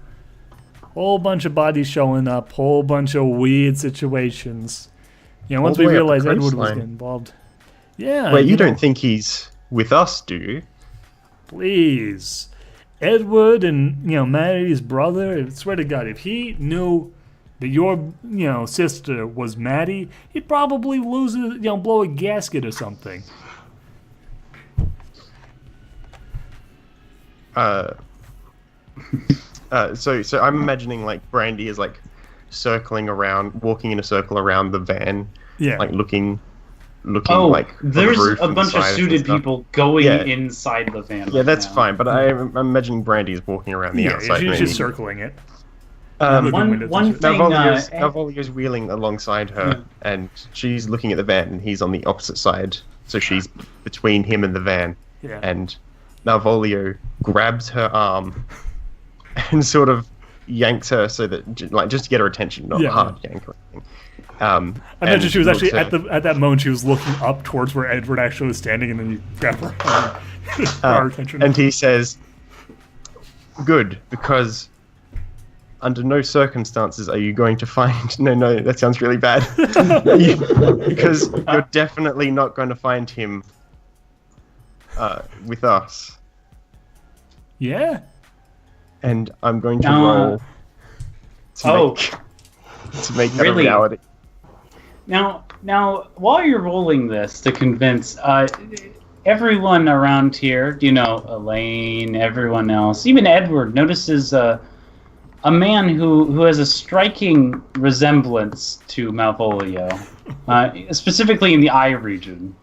Whole bunch of bodies showing up, whole bunch of weird situations. Once All we the way up the realized Edward was coastline. getting involved. Yeah. Wait, you know, don't think he's with us, do you? Please. Edward and, Maddie's brother, I swear to God, if he knew that your, sister was Maddie, he'd probably blow a gasket or something. So I'm imagining like Brandy is like circling around, walking in a circle around the van, Yeah. like looking Oh, like on the there's roof a and bunch of sides and suited stuff. people going Yeah. inside the van. Yeah, right that's now. fine, but I'm imagining Brandy is walking around the Yeah, outside. she's maybe. just circling it. Um, Looking One windows one and shit. thing. Malvolio's wheeling alongside her, and she's looking at the van, and he's on the opposite side, so she's between him and the van. Yeah. And Malvolio grabs her arm and sort of yanks her so that, like, just to get her attention, not Yeah. hard yank or anything. I imagine she was actually looks at that moment she was looking up towards where Edward actually was standing, and then you grab her arm. Draw her attention. and he says, "Good, because under no circumstances are you going to find..." No, that sounds really bad. Because you're definitely not going to find him with us. Yeah. And I'm going to No. roll to make that a Really? reality. Now, while you're rolling this to convince, everyone around here, Elaine, everyone else, even Edward, notices a man who has a striking resemblance to Malvolio, specifically in the eye region.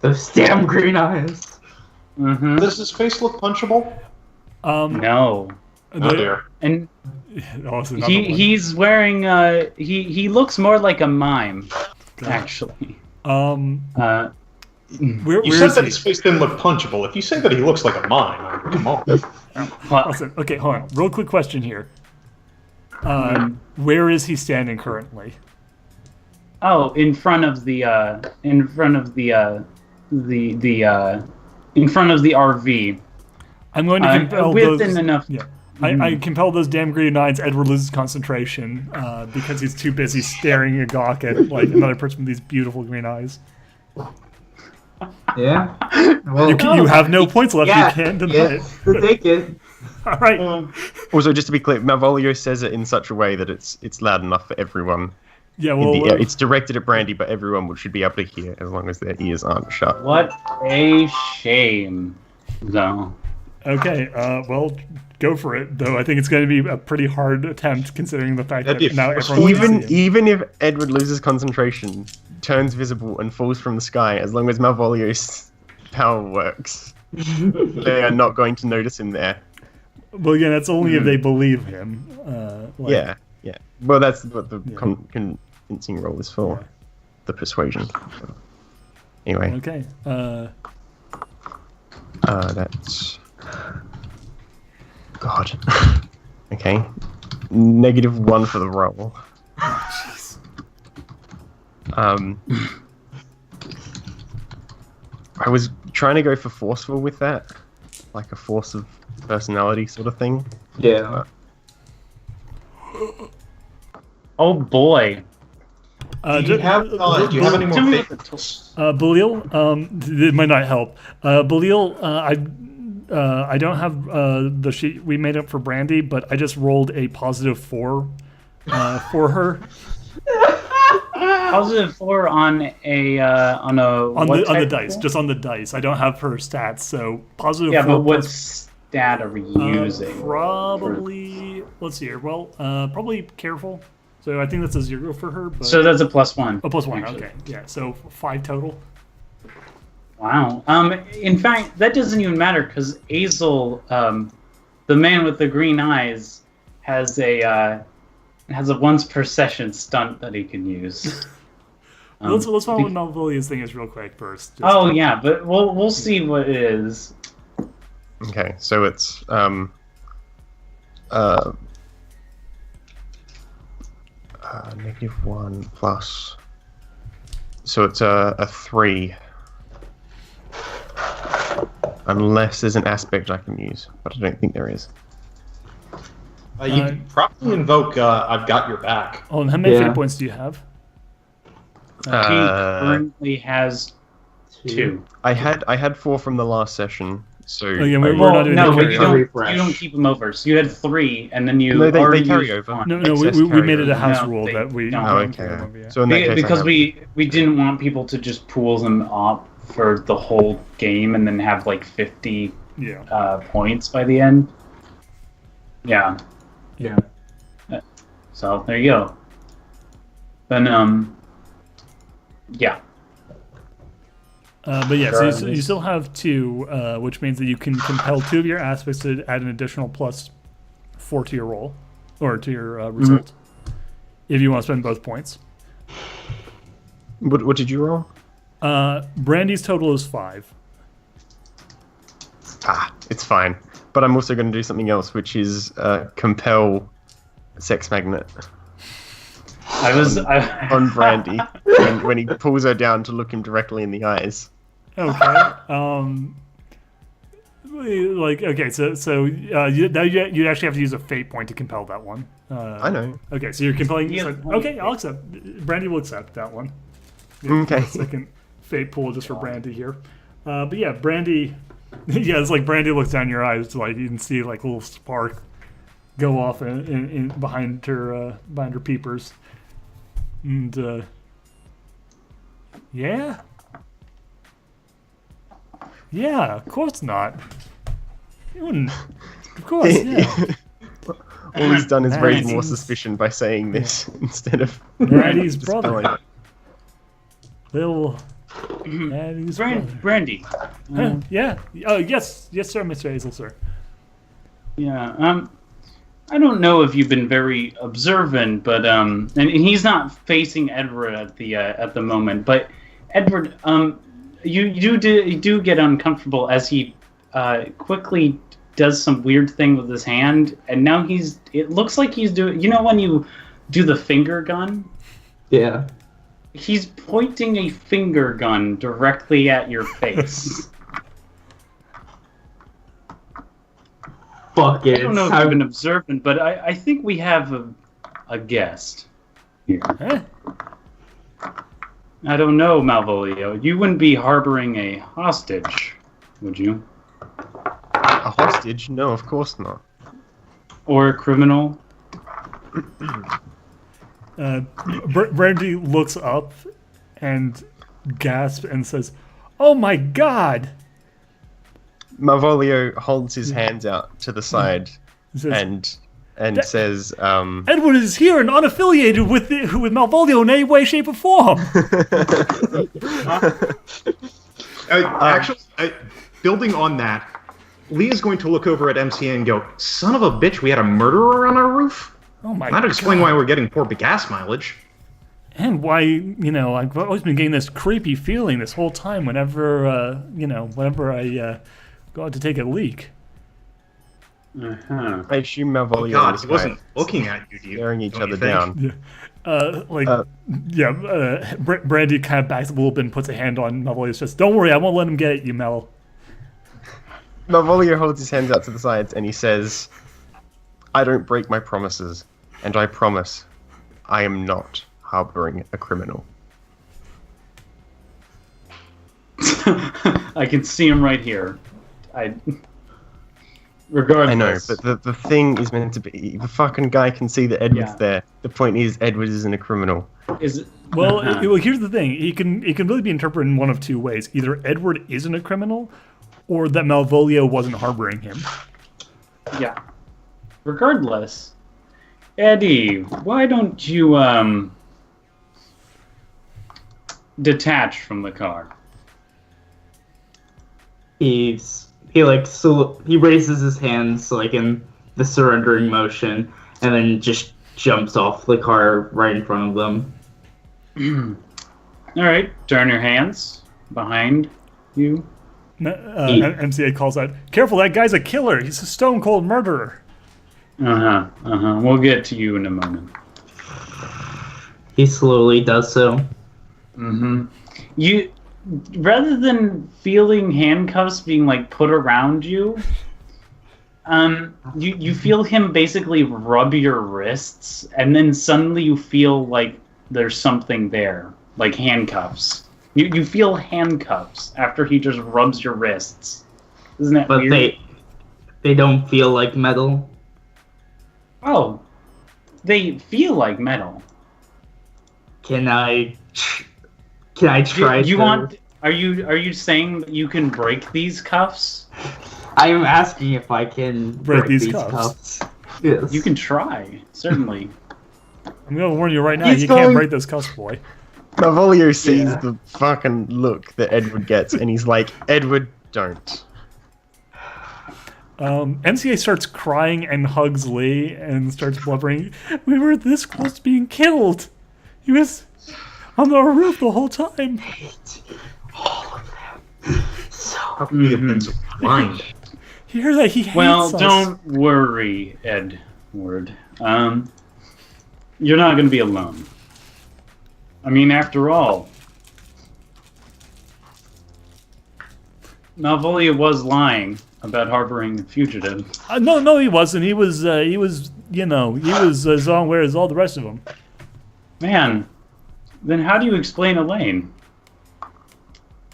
Those damn green eyes. Mm-hmm. Does his face look punchable? No. Oh dear. And Also not the one. he's wearing he looks more like a mime, actually. Where You said that his face didn't look punchable. If you say that he looks like a mime, I mean, come on. Listen, okay, hold on. Real quick question here. Where is he standing currently? Oh, in front of the RV. I'm going to compel within those. enough. Yeah. I compel those damn green eyes. Edward loses concentration because he's too busy staring agawk at like another person with these beautiful green eyes. Yeah. Well, You have no points left. yeah, You can't deny yeah, it. to take it. All right. Also, just to be clear, Malvolio says it in such a way that it's loud enough for everyone. Yeah. In Well, the ear. It's directed at Brandy, but everyone should be able to hear as long as their ears aren't shut. What a shame. No. okay. Well, go for it. Though I think it's going to be a pretty hard attempt considering the fact That'd be that now a first everyone can Even see him. even if Edward loses concentration, turns visible, and falls from the sky, as long as Malvolio's power works, they are not going to notice him there. Well, again, that's only if they believe him. Yeah. Well, that's what the convincing role is for. The persuasion. Anyway, Okay. that's... God. Okay. -1 for the roll. Jeez. I was trying to go for forceful with that, like a force of personality sort of thing. Yeah. Oh boy. Do you have any more Tell me fate? what the Belil, it might not help. Belil, I don't have the sheet we made up for Brandy, but I just rolled a +4 for her. +4 on a On what the type dice, of just on the dice. I don't have her stats, so +4. Yeah, but what plus- stat are we using? Probably. Let's see here. Well, probably careful. So I think that's a 0 for her. But So that's a +1. oh, +1. actually. Okay, yeah. So 5 total. Wow. In fact, that doesn't even matter because Azel, the man with the green eyes, has a once per session stunt that he can use. Let's follow what Malvolia's thing is real quick first. Just- Oh yeah, but we'll see what it is. Okay, so it's -1 plus. So it's a 3. Unless there's an aspect I can use, but I don't think there is. You can probably invoke I've got your back. Oh, and how many Yeah. fate points do you have? He currently has 2. I had 4 from the last session, so Again, we're I- not doing no, the but carry you over. don't. Refresh. You don't keep them over. So you had 3, and then you No, they already carry used over. 1. No, Excess we made it a house No, rule they that we. don't. Oh, don't okay. carry over, yeah. So in that case, Because I have, we didn't want people to just pool them up for the whole game and then have like 50 Yeah. points by the end. Yeah. Yeah. So there you go. Then yeah. But yeah, Sure, so you still have 2, which means that you can compel 2 of your aspects to add an additional +4 to your roll, or to your result, if you want to spend both points. what did you roll? Brandy's total is 5. It's fine. But I'm also going to do something else, which is compel sex magnet on Brandy when he pulls her down to look him directly in the eyes. Okay. Okay, so you'd actually have to use a fate point to compel that one. I know. Okay, so you're compelling. Yeah, Okay, I'll accept. Brandy will accept that one. Okay. Second fate pool just for Brandy here. But yeah, Brandy. Yeah, it's like Brandy looks down your eyes, like you can see like a little spark go off in behind her peepers, and yeah. Yeah, of course not. You wouldn't. Of course, yeah. All he's done is raise more Brandy's- suspicion by saying this instead of Brandy's dispelling brother. it. Little Brandy's brother. Brandy. Huh, yeah. Oh, yes, sir, Mr. Hazel, sir. Yeah. I don't know if you've been very observant, but and he's not facing Edward at the moment. But Edward, you do get uncomfortable as he quickly does some weird thing with his hand, and now it looks like he's doing. You know when you do the finger gun? Yeah. He's pointing a finger gun directly at your face. Fuck it. I don't know if you've been observant, but I think we have a guest here. Huh? I don't know, Malvolio. You wouldn't be harboring a hostage, would you? A hostage? No, of course not. Or a criminal? Brandy looks up and gasps and says, "Oh my God!" Malvolio holds his hands out to the side He says, and says, Edward is here and unaffiliated with Malvolio in any way, shape, or form. Actually, building on that, Lee is going to look over at MCA and go, "Son of a bitch, we had a murderer on our roof?" Oh my That'd God. explain why we're getting poor gas mileage. And why, I've always been getting this creepy feeling this whole time whenever I go out to take a leak. Uh-huh. I assume Malvolio God, was he wasn't looking at you, staring each don't you other think? down. Brandy kind of backs a little bit and puts a hand on Malvolio's chest. Don't worry, I won't let him get at you, Mel. Malvolio holds his hands out to the sides and he says, "I don't break my promises, and I promise I am not harboring a criminal." I can see him right here. Regardless. I know, but the thing is meant to be, the fucking guy can see that Edward's Yeah. there. The point is, Edward isn't a criminal. Is it? Well, Uh-huh. well, here's the thing. It can really be interpreted in one of two ways. Either Edward isn't a criminal, or that Malvolio wasn't harboring him. Yeah. Regardless, Eddie, why don't you detach from the car? He raises his hands like in the surrendering motion, and then just jumps off the car right in front of them. All right, turn your hands behind you. MCA calls out, "Careful, that guy's a killer. He's a stone cold murderer." We'll get to you in a moment. He slowly does so. You, rather than feeling handcuffs being like put around you, you feel him basically rub your wrists, and then suddenly you feel like there's something there, like handcuffs. You feel handcuffs after he just rubs your wrists. Isn't that But weird? they don't feel like metal. Oh, they feel like metal. Can I try You to... want? Are you saying that you can break these cuffs? I am asking if I can break these these cuffs. cuffs. Yes. You can try, certainly. I'm gonna warn you right now. He's You can't going- break this cuss, boy. Malvolio sees Yeah. the fucking look that Edward gets, and he's like, "Edward, don't." MCA starts crying and hugs Lee and starts blubbering. "We were this close to being killed. He was on our roof the whole time." All of them. So How can we have been so blind? You hear that? He hates Well, us. don't worry, Edward. You're not going to be alone. I mean, after all, Malvolio was lying about harboring a fugitive. No, he wasn't. He was as unaware as all the rest of them. Man, then how do you explain Elaine?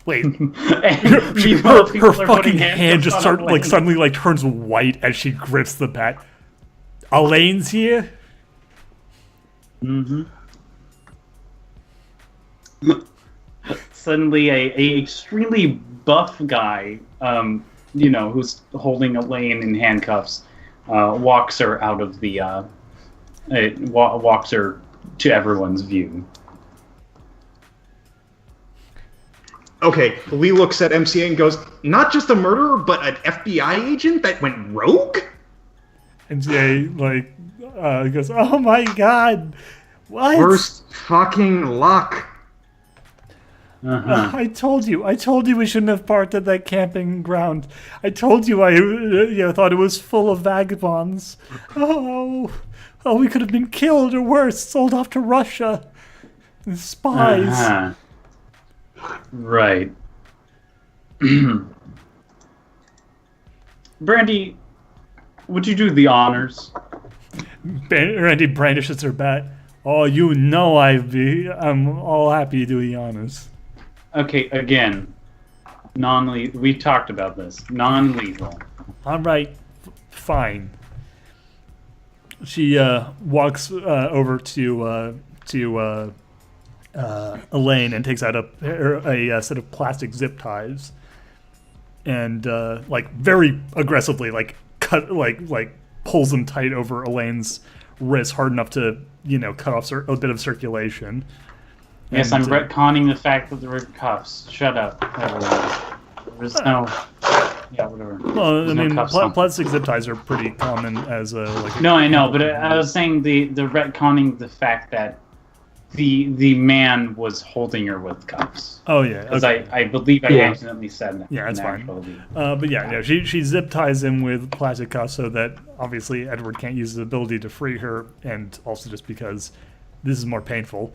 Wait, And her meanwhile, people are fucking putting hand just handcuffs on Elaine. suddenly turns white as she grips the bat. Elaine's here. Suddenly, a extremely buff guy, who's holding Elaine in handcuffs, walks her out of the, walks her to everyone's view. Okay, Lee looks at MCA and goes, not just a murderer, but an FBI agent that went rogue? MCA, goes, oh my god, what? Worst fucking luck. Uh-huh. I told you we shouldn't have parked at that camping ground. I told you I thought it was full of vagabonds. Oh, we could have been killed or worse, sold off to Russia. Spies. Uh-huh. Right. Brandy, would you do the honors? Randy brandishes her bat. Oh, I'm all happy to do the honors. Okay, again, non-lethal. We talked about this. Non-lethal. All right, fine. She walks over to Elaine and takes out a set of plastic zip ties, and very aggressively pulls them tight over Elaine's wrist, hard enough to cut off a bit of circulation. Yes, I'm retconning the fact that there were cuffs. Shut up. There's no... Yeah, whatever. Well, There's no cuffs on. plastic zip ties are pretty common as a... No, I know, but I was saying the retconning the fact that the man was holding her with cuffs. Oh, yeah. Because okay. I believe I accidentally said that. Yeah, that's fine. But yeah, she zip ties him with plastic cuffs so that obviously Edward can't use his ability to free her, and also just because this is more painful.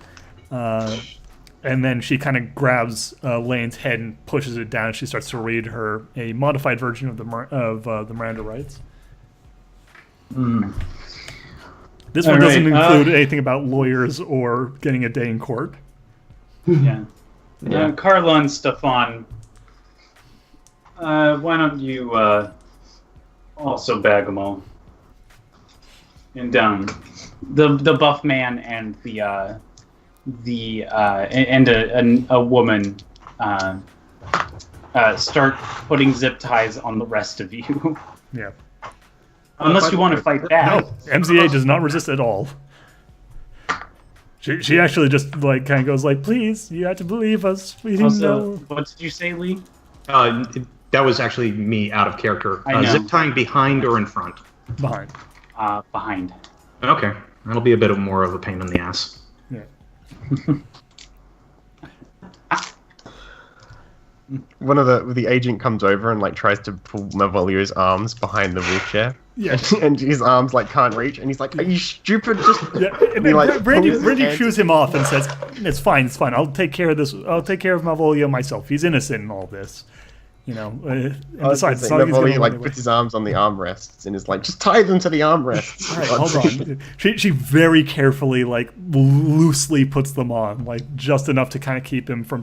And then she kind of grabs Lane's head and pushes it down. She starts to read her a modified version of the Miranda rights. This one doesn't include anything about lawyers or getting a day in court. Yeah. Carla and Stefan, why don't you also bag them all? And the buff man and a woman start putting zip ties on the rest of you. Yeah. Unless you want to fight back. No, MCA does not resist at all. She actually just kind of goes please, you have to believe us. We didn't know. What did you say, Lee? That was actually me out of character. I know. Zip tying behind or in front? Behind. Behind. Okay, that'll be a bit more of a pain in the ass. Yeah. One of the agent comes over and tries to pull Malvolio's arms behind the wheelchair. Yeah. And his arms can't reach, and he's like, "Are you stupid?" Just Yeah. And then Brandy shoos him off and says, "It's fine. I'll take care of this. I'll take care of Malvolio myself. He's innocent in all this." And besides, it's not like he's gonna run away. puts his arms on the armrests and is like, "Just tie them to the armrests." All right, hold on. She very carefully, loosely puts them on, just enough to kind of keep him from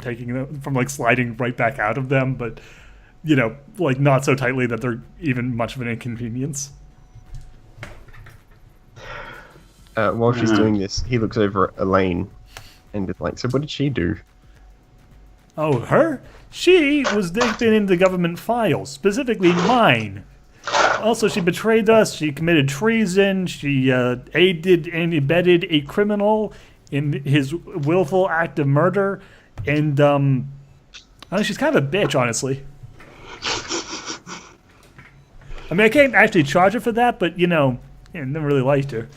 sliding right back out of them, but not so tightly that they're even much of an inconvenience. While she's doing this, he looks over at Elaine and is like, "So what did she do?" Oh, her? She was dipped into the government files, specifically mine. Also, she betrayed us. She committed treason. She aided and abetted a criminal in his willful act of murder. And she's kind of a bitch, honestly. I mean, I can't actually charge her for that, but never really liked her.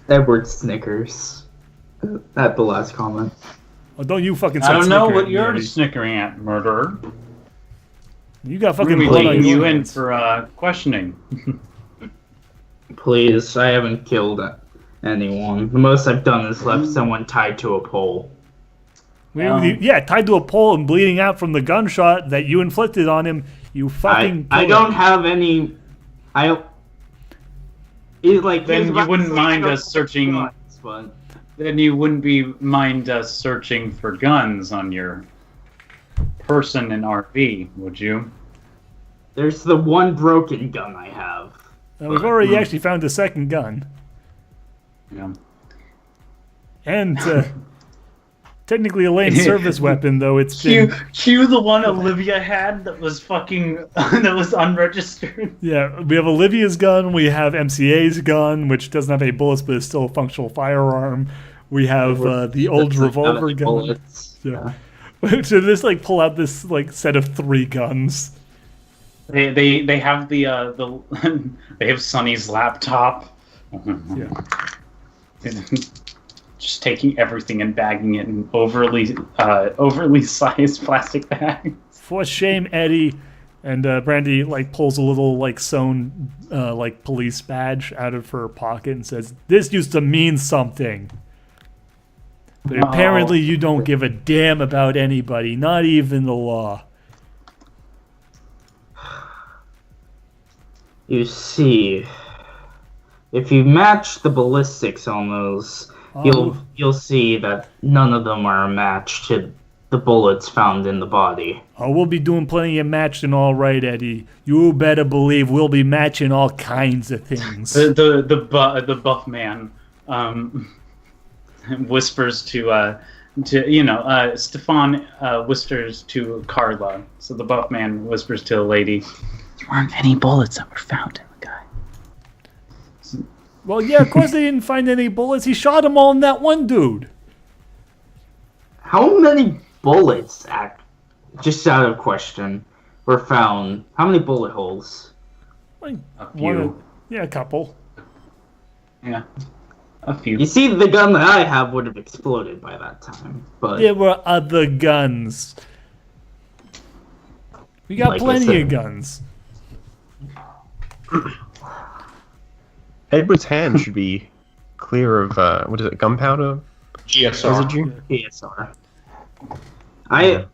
Edward snickers at the last comment. Oh, don't you fucking I start don't know snickering, what you're Yeti. snickering at, murderer. You got We're fucking gonna be blood on taking your you in hands. for questioning. Please, I haven't killed anyone. The most I've done is left someone tied to a pole. Tied to a pole and bleeding out from the gunshot that you inflicted on him. You fucking. I don't have any. Then you wouldn't mind us searching. But Then you wouldn't mind us searching for guns on your person in RV, would you? there's the one broken gun I have. We've already actually found a second gun. Yeah. And Technically Elaine's service weapon, though it's been... Cue the one Olivia had that was fucking... that was unregistered. Yeah, we have Olivia's gun, we have MCA's gun, which doesn't have any bullets, but is still a functional firearm. We have the old revolver gun. Bullets. Yeah. So just like pull out this like set of 3 guns. They have the they have Sonny's laptop. Yeah. Just taking everything and bagging it in overly sized plastic bags. For shame, Eddie. And Brandy like pulls a little like sewn like police badge out of her pocket and says, "This used to mean something. But apparently you don't give a damn about anybody, not even the law." You see, if you match the ballistics on those, you'll see that none of them are matched to the bullets found in the body. Oh, we'll be doing plenty of matching, all right, Eddie. You better believe we'll be matching all kinds of things. The buff man whispers to Stefan whispers to Carla. So the buff man whispers to the lady. There weren't any bullets that were found in the guy. Well, yeah, of course they didn't find any bullets. He shot them all in that one dude. How many bullets, just out of question, were found? How many bullet holes? Like A few. a couple. Yeah. A few. You see, the gun that I have would have exploded by that time, but There were other guns. We got Like I plenty said. of guns. Edward's hand should be clear of what is it, gunpowder GSR. residue? GSR. I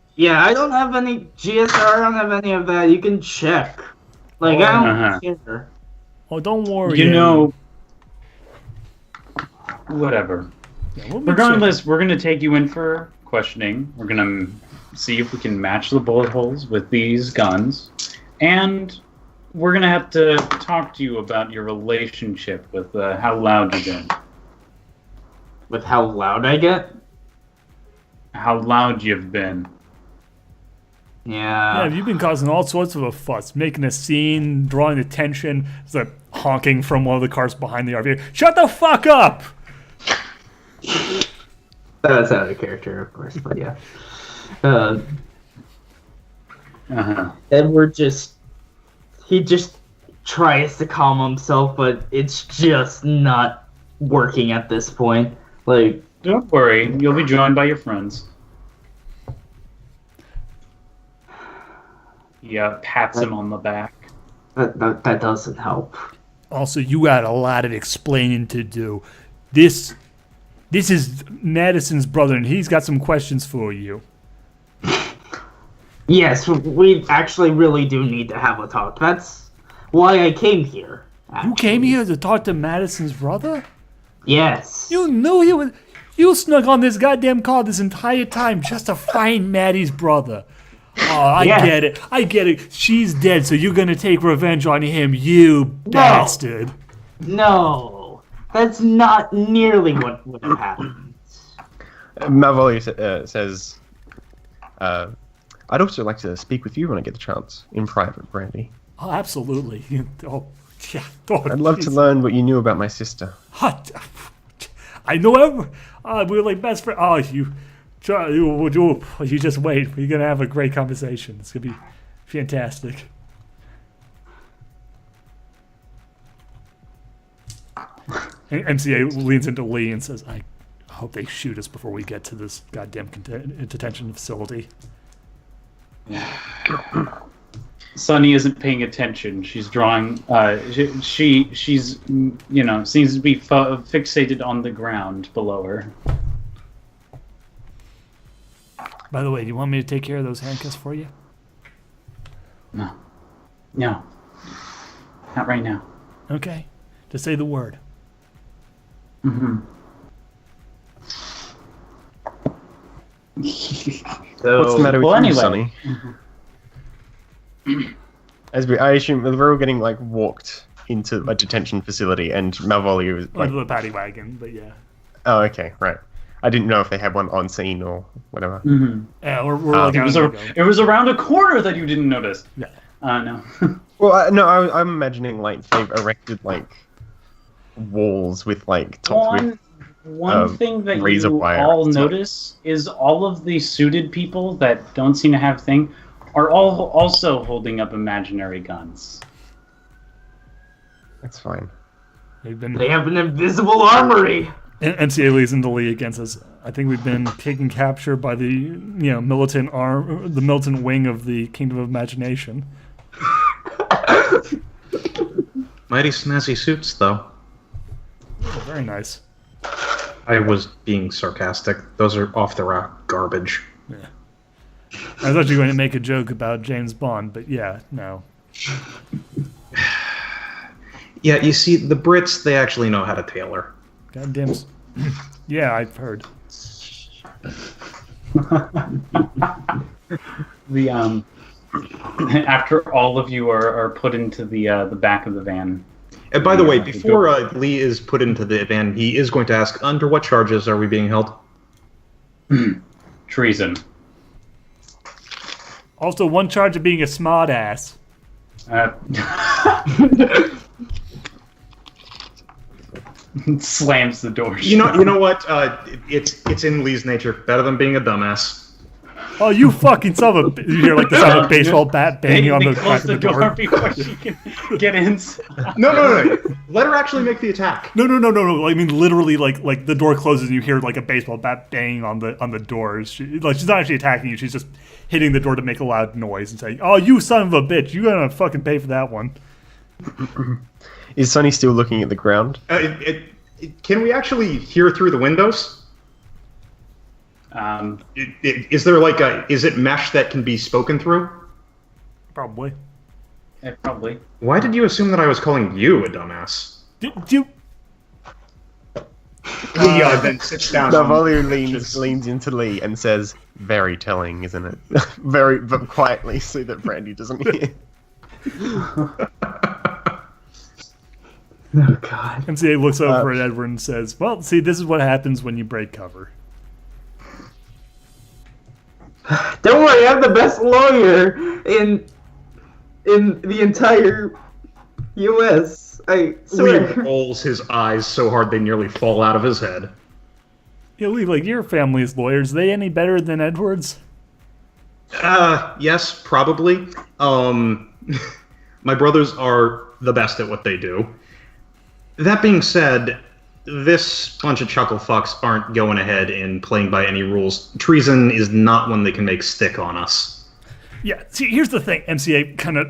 don't have any GSR. I don't have any of that. You can check. Like I don't care. Oh, don't worry. You Eddie. know, whatever. Yeah, we'll be Regardless, we're going to take you in for questioning. We're going to see if we can match the bullet holes with these guns. And we're going to have to talk to you about your relationship with how loud you've been. With how loud I get? How loud you've been. Yeah, you've been causing all sorts of a fuss, making a scene, drawing attention. It's like honking from one of the cars behind the RV. Shut the fuck up! That's out of character, of course, but yeah. Edward just tries to calm himself, but it's just not working at this point. Like, Don't worry, you'll be joined by your friends. Yeah, pats him on the back. that doesn't help. Also, you got a lot of explaining to do. This is Madison's brother, and he's got some questions for you. Yes, we actually really do need to have a talk. That's why I came here. You came here to talk to Madison's brother? Yes. You knew he was... You snuck on this goddamn call this entire time just to find Maddie's brother. Oh, I get it. I get it. She's dead, so you're gonna take revenge on him, you bastard. No, that's not nearly what would have happened. Malvolio says, I'd also like to speak with you when I get the chance, in private, Brandy. Oh, absolutely. Oh, yeah. Oh, I'd love to learn what you knew about my sister. Hot. I know we were like best friends. Oh, you just wait. We're gonna have a great conversation. It's gonna be fantastic. And MCA leans into Lee and says, "I hope they shoot us before we get to this goddamn detention facility." Sunny isn't paying attention. She's drawing. She's seems to be fixated on the ground below her. By the way, do you want me to take care of those handcuffs for you? No, not right now. Okay, just say the word. Mm-hmm. So, What's the matter with well, you, anyway. Sonny? I assume we're all getting like walked into a detention facility, and Malvolio is like, Under the paddy wagon, but yeah. oh, okay, right. I didn't know if they had one on scene or whatever. Yeah, we're like It was around a corner that you didn't notice. Yeah. No. Well, no, I'm imagining like they've erected like walls with like topped with One thing that razor you wire all and stuff. notice is all of the suited people that don't seem to have thing are all also holding up imaginary guns. That's fine. They have an invisible armory. NCA leads into Lee against us. I think we've been taken capture by the militant arm, the militant wing of the Kingdom of Imagination. Mighty snazzy suits, though. Oh, very nice. I was being sarcastic. Those are off the rack garbage. Yeah. I was actually going to make a joke about James Bond, but yeah, no. Yeah, you see, the Brits, they actually know how to tailor. Goddamn. Yeah, I've heard. After all of you are put into the back of the van. And by the way, before Lee is put into the van, he is going to ask, under what charges are we being held? Treason. Also, one charge of being a smart ass. Slams the door. You know what? It's in Lee's nature. Better than being a dumbass. Oh, you fucking son of a... You hear like the sound of a baseball bat banging on the close back of the door. before she can get in. No. Let her actually make the attack. No. I mean, literally, like the door closes and you hear like a baseball bat banging on the door. She's not actually attacking you. She's just hitting the door to make a loud noise and saying, "Oh, you son of a bitch! You gotta fucking pay for that one." Is Sonny still looking at the ground? Can we actually hear through the windows? Is there like is it mesh that can be spoken through? Probably. Yeah, probably. Why did you assume that I was calling you a dumbass? Did you? Lee then sits down. Navalio leans into Lee and says, "Very telling, isn't it?" Very, but quietly, so that Brandy doesn't hear. Oh God. MCA looks over at Edward and says, "Well, see, this is what happens when you break cover." Don't worry, I'm the best lawyer in the entire U.S. I Lee swear. rolls his eyes so hard they nearly fall out of his head. Yeah, Lee, like your family's lawyers, they any better than Edward's? Yes, probably. My brothers are the best at what they do. That being said, this bunch of chuckle fucks aren't going ahead and playing by any rules. Treason is not one they can make stick on us. Yeah, see, here's the thing. MCA kind of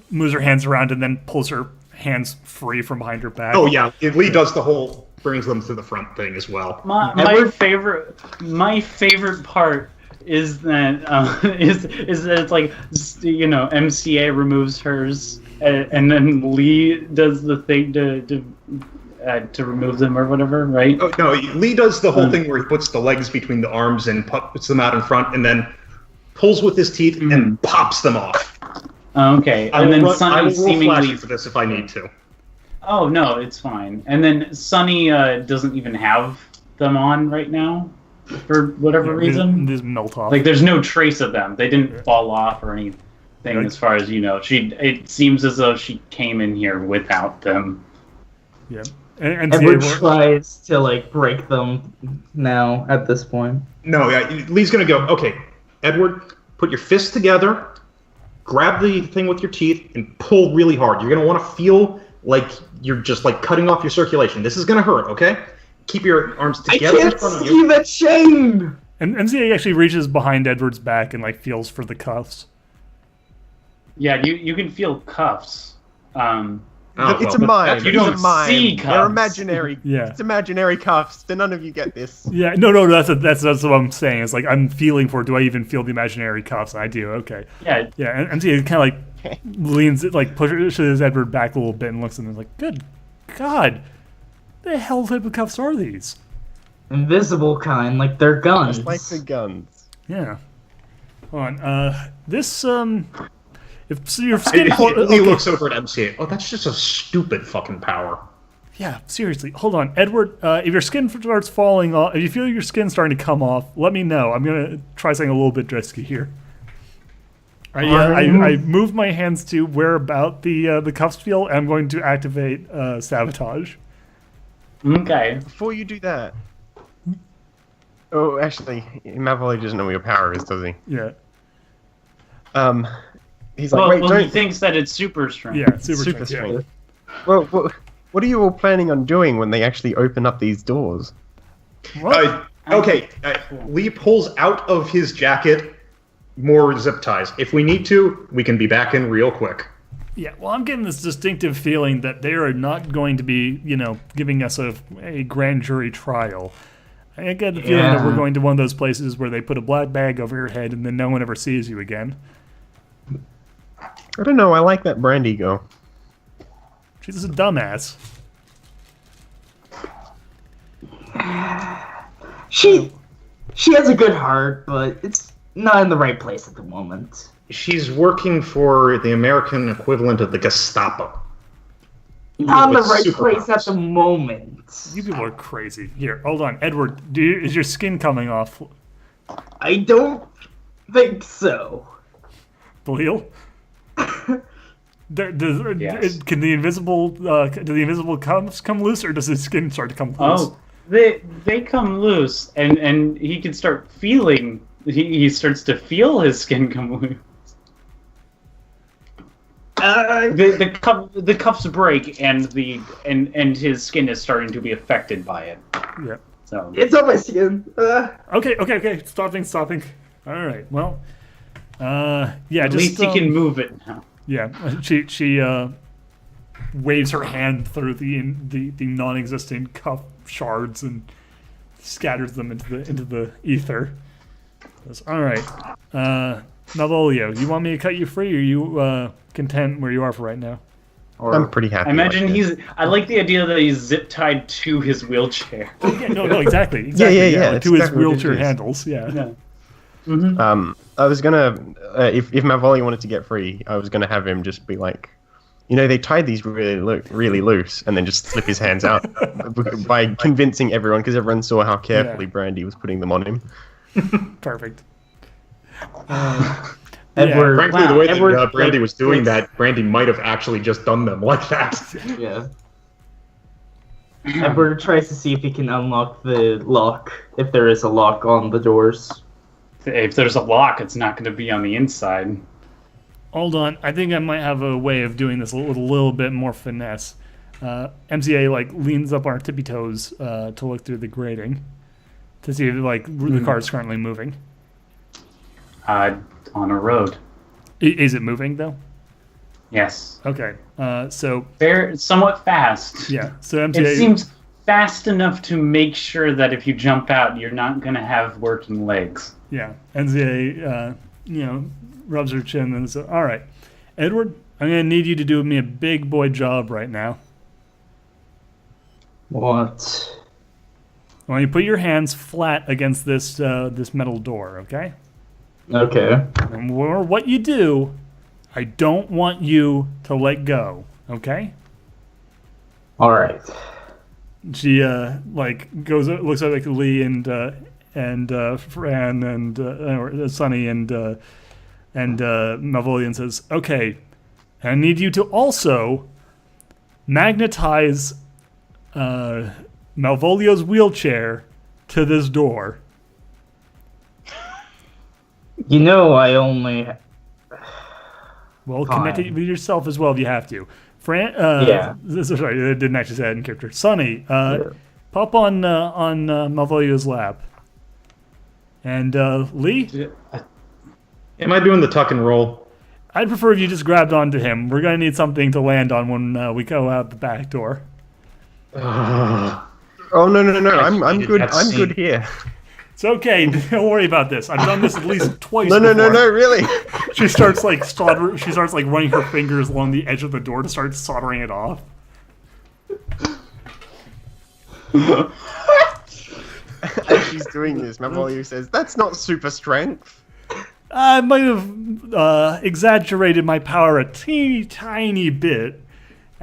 moves her hands around and then pulls her hands free from behind her back. Oh yeah, Lee does the whole brings them to the front thing as well. My favorite part is that is that it's like, you know, MCA removes hers and then Lee does the thing to remove them or whatever, right? Oh no, Lee does the whole thing where he puts the legs between the arms and puts them out in front, and then pulls with his teeth and pops them off. Okay, and then I Sonny will seemingly flash you for this if I need to. Oh no, it's fine. And then Sonny doesn't even have them on right now for whatever reason. These melt off. Like there's no trace of them. They didn't fall off or anything, Right. as far as you know. It seems as though she came in here without them. Yeah. And Edward MCA tries to like break them now at this point. No, yeah, Lee's gonna go, okay, Edward, put your fists together, grab the thing with your teeth, and pull really hard. You're gonna want to feel like you're just like cutting off your circulation. This is gonna hurt, okay? Keep your arms together in I can't front of see you. the chain! And MCA actually reaches behind Edward's back and like feels for the cuffs. Yeah, you can feel cuffs. It's a mime. you It's don't a mime. see They're cuffs. imaginary. Yeah. It's imaginary cuffs. Then none of you get this. Yeah, no, that's what I'm saying. It's like I'm feeling for. Do I even feel the imaginary cuffs? I do. Okay. Yeah, Yeah, and MCA kind of like leans, like pushes Edward back a little bit and looks at him like, "Good God, the hell type of cuffs are these?" Invisible kind, like they're guns. Just like the guns. Yeah. Hold on. This if your skin. Lee looks over at MCA. Oh, that's just a stupid fucking power. Yeah, seriously. Hold on, Edward. If your skin starts falling off, if you feel your skin starting to come off, let me know. I'm gonna try something a little bit risky here. I moved my hands to where about the cuffs feel, and I'm going to activate sabotage. Okay. Before you do that... Oh, actually, Malvolio doesn't know what your power is, does he? Yeah. He's like, wait, Well, don't... he thinks that it's super strength. Yeah, super Super strength. strength. Well, what are you all planning on doing when they actually open up these doors? Yeah. What? Okay, Lee pulls out of his jacket more zip ties. If we need to, we can be back in real quick. Yeah, well, I'm getting this distinctive feeling that they are not going to be, giving us a grand jury trial. I get the feeling that we're going to one of those places where they put a black bag over your head and then no one ever sees you again. I don't know, I like that Brandy girl. She's a dumbass. She has a good heart, but it's not in the right place at the moment. She's working for the American equivalent of the Gestapo. Not in the With right superpowers. place at the moment. You people are crazy. Here, hold on. Edward, is your skin coming off? I don't think so. Belial? Yes. Can the invisible do the invisible cuffs come loose, or does his skin start to come loose? Oh, they come loose, and he can start feeling. He starts to feel his skin come loose. The cuffs break, and his skin is starting to be affected by it. Yeah. So It's on my skin. Okay. Stopping. All right. Well. Yeah. at Just least he can move it now. Yeah. She waves her hand through the non-existent cuff shards and scatters them into the ether. Goes, all right. Malvolio, you want me to cut you free, or are you content where you are for right now? I'm pretty happy. I imagine like this. I like the idea that he's zip tied to his wheelchair. Oh, yeah, no, exactly. Yeah, like, it's to his exactly what it wheelchair is. handles. Yeah. I was gonna, if Malvolio wanted to get free, I was gonna have him just be like, they tied these really loose, and then just slip his hands out by convincing everyone, because everyone saw how carefully Brandy was putting them on him. Perfect. Edward. Frankly, the way Edward, that Brandy was doing that, Brandy might have actually just done them like that. Yeah. Edward tries to see if he can unlock the lock, if there is a lock on the doors. If there's a lock, it's not going to be on the inside. Hold on. I think I might have a way of doing this with a little bit more finesse. MCA leans up on her tippy toes to look through the grating to see if the car is currently moving. On a road. Is it moving though? Yes. Okay. So They're somewhat fast. yeah. So MCA. It seems fast enough to make sure that if you jump out, you're not going to have working legs. Yeah. MCA. Rubs her chin and says, "All right, Edward, I'm gonna need you to do me a big boy job right now. What? I want you to put your hands flat against this metal door, okay? Okay. And what you do, I don't want you to let go, okay?" Alright. She goes looks at Lee and Fran and Sunny and Malvolio and says, "Okay, I need you to also magnetize Malvolio's wheelchair to this door." I only... Well, Fine. connect it with yourself as well if you have to. Fran, Yeah. Sorry, I didn't actually say that in character. Sunny, pop on Malvolio's lap. And Lee, Am I doing the tuck and roll? I'd prefer if you just grabbed onto him. We're gonna need something to land on when we go out the back door. Ugh. Oh no! I'm hated good. that I'm scene. good here. It's okay. Don't worry about this. I've done this at least twice. No, before. really. She starts soldering. She starts running her fingers along the edge of the door to start soldering it off. As she's doing this, Malvolio says, "That's not super strength." I might have exaggerated my power a teeny tiny bit,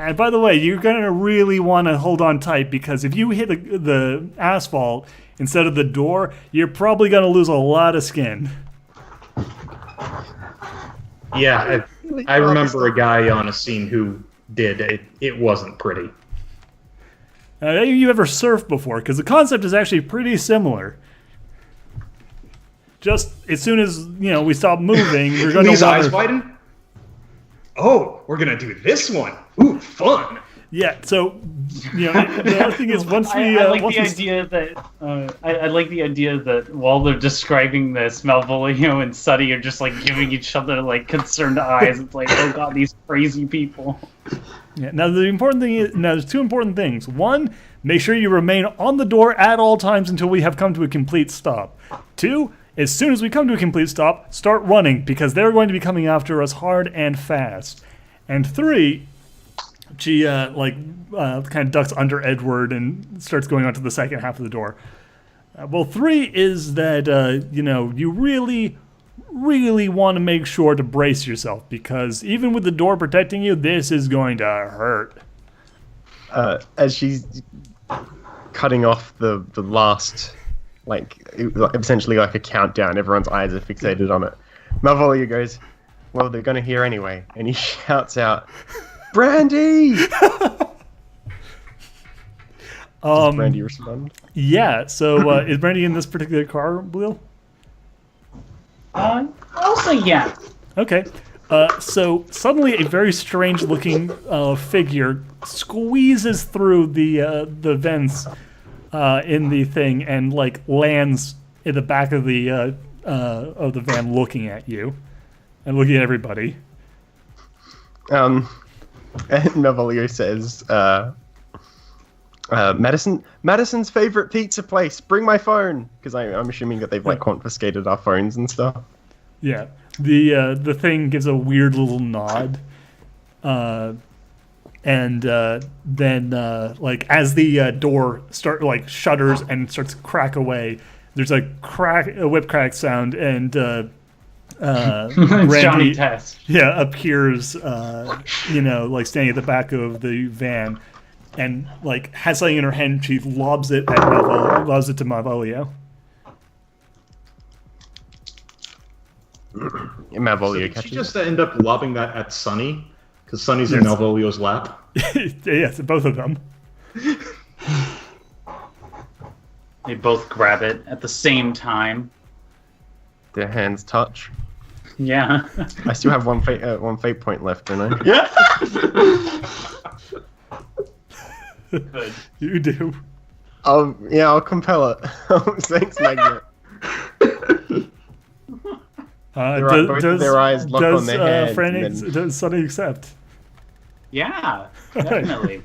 And by the way, you're gonna really want to hold on tight because if you hit the asphalt instead of the door, you're probably gonna lose a lot of skin. Yeah, I remember a guy on a scene who did. It wasn't pretty. Have you ever surfed before? Because the concept is actually pretty similar. Just as soon as we stop moving, we're going Lee's to eyes widen. Oh, we're gonna do this one. Ooh, fun. Yeah. So the other thing is once we I like the idea that I like the idea that while they're describing this, Malvolio and Suddy are just like giving each other like concerned eyes. It's like, oh god, these crazy people. Yeah. Now the important thing is there's two important things. One, make sure you remain on the door at all times until we have come to a complete stop. Two, as soon as we come to a complete stop, start running because they're going to be coming after us hard and fast. And three, she kind of ducks under Edward and starts going on to the second half of the door. Well, three is that you really, really want to make sure to brace yourself because even with the door protecting you, this is going to hurt. As she's cutting off the last, essentially like a countdown, everyone's eyes are fixated on it. Malvolio goes, well, they're going to hear anyway. And he shouts out, Brandy! Does Brandy respond? Yeah, so is Brandy in this particular car, Bleel? I'll say yeah. Okay. So suddenly a very strange looking figure squeezes through the vents in the thing and lands in the back of the van looking at you and looking at everybody. And Malvolio says, Madison's favorite pizza place. Bring my phone, because I'm assuming that they've confiscated our phones and stuff. Yeah, the thing gives a weird little nod, and then as the door shutters and starts to crack away, there's a whip crack sound, and It's Johnny Test. Yeah, appears, standing at the back of the van, and has something in her hand. She lobs it to Malvolio. Malvolio Did catches. she just end up lobbing that at Sunny? Because Sunny's in Malvolio's lap. Yes, both of them. They both grab it at the same time. Their hands touch. Yeah. I still have one fate point left, don't I? Yeah. Good. You do. I'll compel it. Thanks, Magnet. Their eyes lock on their hands. Does Sunny accept? Yeah, definitely.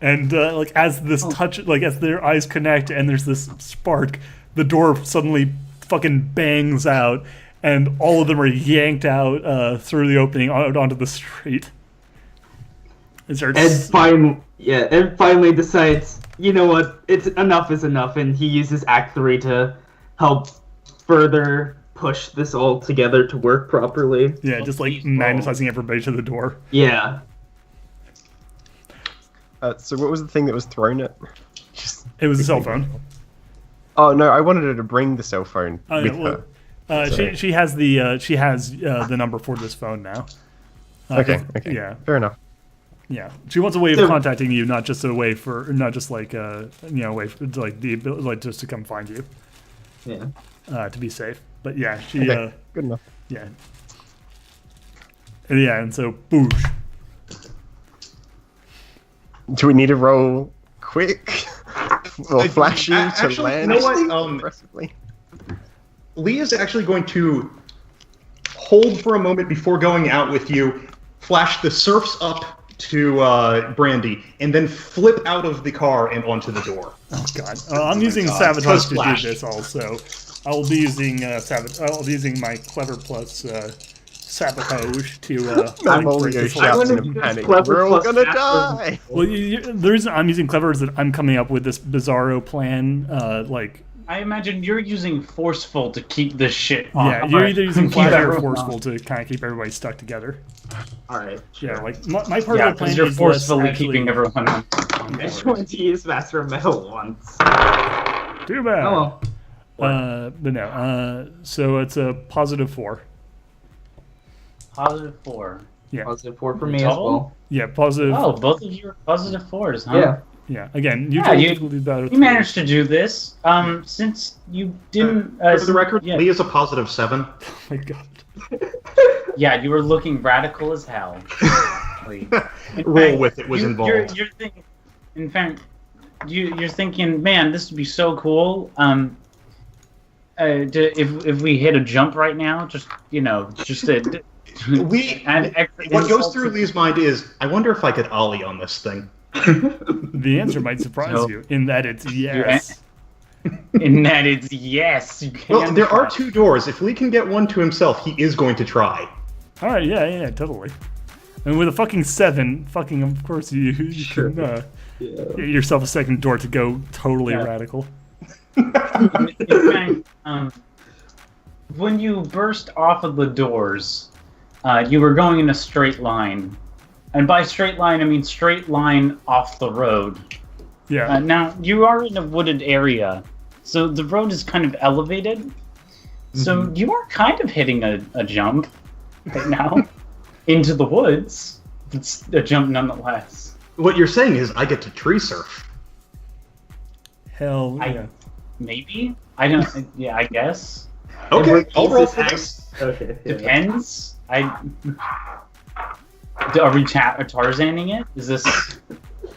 And as this touch, as their eyes connect and there's this spark, the door suddenly fucking bangs out, and all of them are yanked out through the opening out onto the street. Ed finally decides, you know what, it's enough is enough, and he uses Act 3 to help further push this all together to work properly. Yeah, just magnetizing everybody to the door. Yeah. So what was the thing that was thrown at? It was a cell phone. Oh no, I wanted her to bring the cell phone with her. She has the number for this phone now. Okay. Yeah. Fair enough. Yeah, she wants a way of contacting you, not just a way for, not just way for the ability, just to come find you. Yeah. To be safe, but yeah, she. Okay. Good enough. Yeah. And so boosh. Do we need to roll quick or flashy actually, to land? You know what? Aggressively? Lee is actually going to hold for a moment before going out with you, flash the surfs up to Brandy, and then flip out of the car and onto the door. Oh god! I'm using sabotage to do this also. I will be using I'll be using my clever plus sabotage to. Malvolio shouts in a panic. We're all gonna die. Well, the reason I'm using clever is that I'm coming up with this bizarro plan. I imagine you're using forceful to keep this shit on. Yeah, you're either using flash or forceful to kind of keep everybody stuck together. Alright. Yeah, like my part Yeah, of the plan because you're is forcefully less actually- keeping everyone on. I just wanted to use Master of Metal once. Too bad. Oh well. But no. So it's a +4. +4. Yeah. +4 for me as Total? well. Yeah, positive. Oh, both of you are +4s, huh? Yeah. Yeah. Again, you Yeah, you- typically do better. You managed to do this. Since you didn't. For the record, yeah, Lee is a +7. Oh my god. yeah, you were looking radical as hell. Lee. In Roll fact, with it was involved. You're thinking. In fact, you're thinking, man, this would be so cool. If we hit a jump right now, just Lee, add extra what goes insult through to- Lee's mind is, I wonder if I could ollie on this thing. The answer might surprise No. you in that it's yes. In that it's yes. You can Well, there are try. 2 doors. If Lee can get one to himself, he is going to try. All right. Yeah. Totally. And with a fucking 7, fucking of course you Sure. can get yourself a second door to go totally Yeah. radical. In fact, when you burst off of the doors, you were going in a straight line. And by straight line, I mean straight line off the road. Yeah. Now, you are in a wooded area, so the road is kind of elevated. So you are kind of hitting a jump right now into the woods. It's a jump nonetheless. What you're saying is, I get to tree surf. Hell yeah. Maybe? I don't. Yeah, I guess. Okay, I'll roll Jesus for has- this. Okay. yeah. Depends. Are we Tarzaning it? Is this?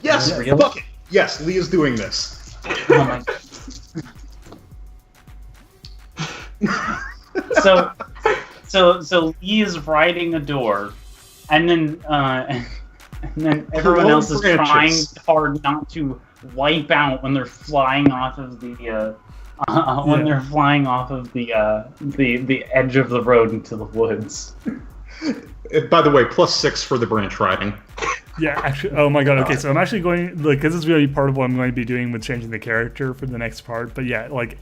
Yes, Is it real? fuck it. Yes, Lee is doing this. Oh my. So Lee is riding a door, and then everyone else is trying branches. hard not to wipe out when they're flying off of the when they're flying off of the edge of the road into the woods. By the way, +6 for the branch riding. Yeah, actually, oh my god, okay, so I'm actually going, like, this is really part of what I'm going to be doing with changing the character for the next part, but yeah, like,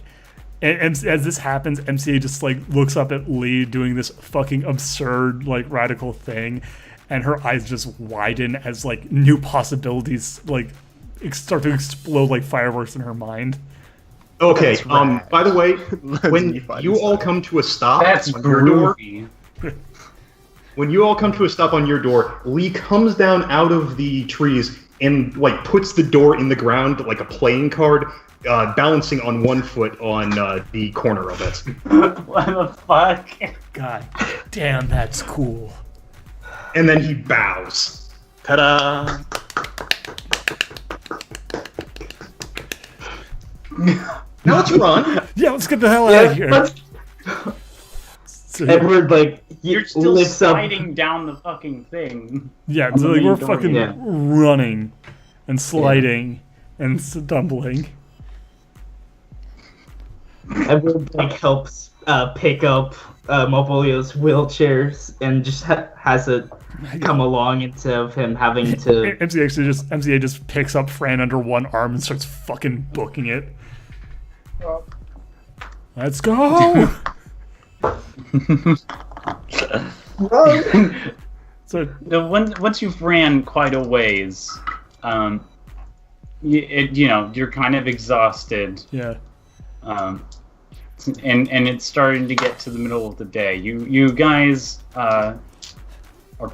as this happens, MCA just, like, looks up at Lee doing this fucking absurd, like, radical thing, and her eyes just widen as, like, new possibilities, like, start to explode like fireworks in her mind. Okay, That's rad. by the way, when Loads of you all stuff. come to a stop That's on your door, groovy. when you all come to a stop on your door, Lee comes down out of the trees and like puts the door in the ground like a playing card, balancing on one foot on the corner of it. What the fuck? God damn, that's cool. And then he bows. Ta-da! Now let's run. Yeah, let's get the hell out of here. let's- So, Edward, like, You're still lifts up. sliding down the fucking thing. yeah, on so, the like, main we're door, fucking yeah. running and sliding and stumbling. Edward, like, helps pick up Mobolio's wheelchairs and just has it come along instead of him having to. MCA just picks up Fran under one arm and starts fucking booking it. Let's go. So Once you've ran quite a ways, you're kind of exhausted, yeah, and it's starting to get to the middle of the day. You guys are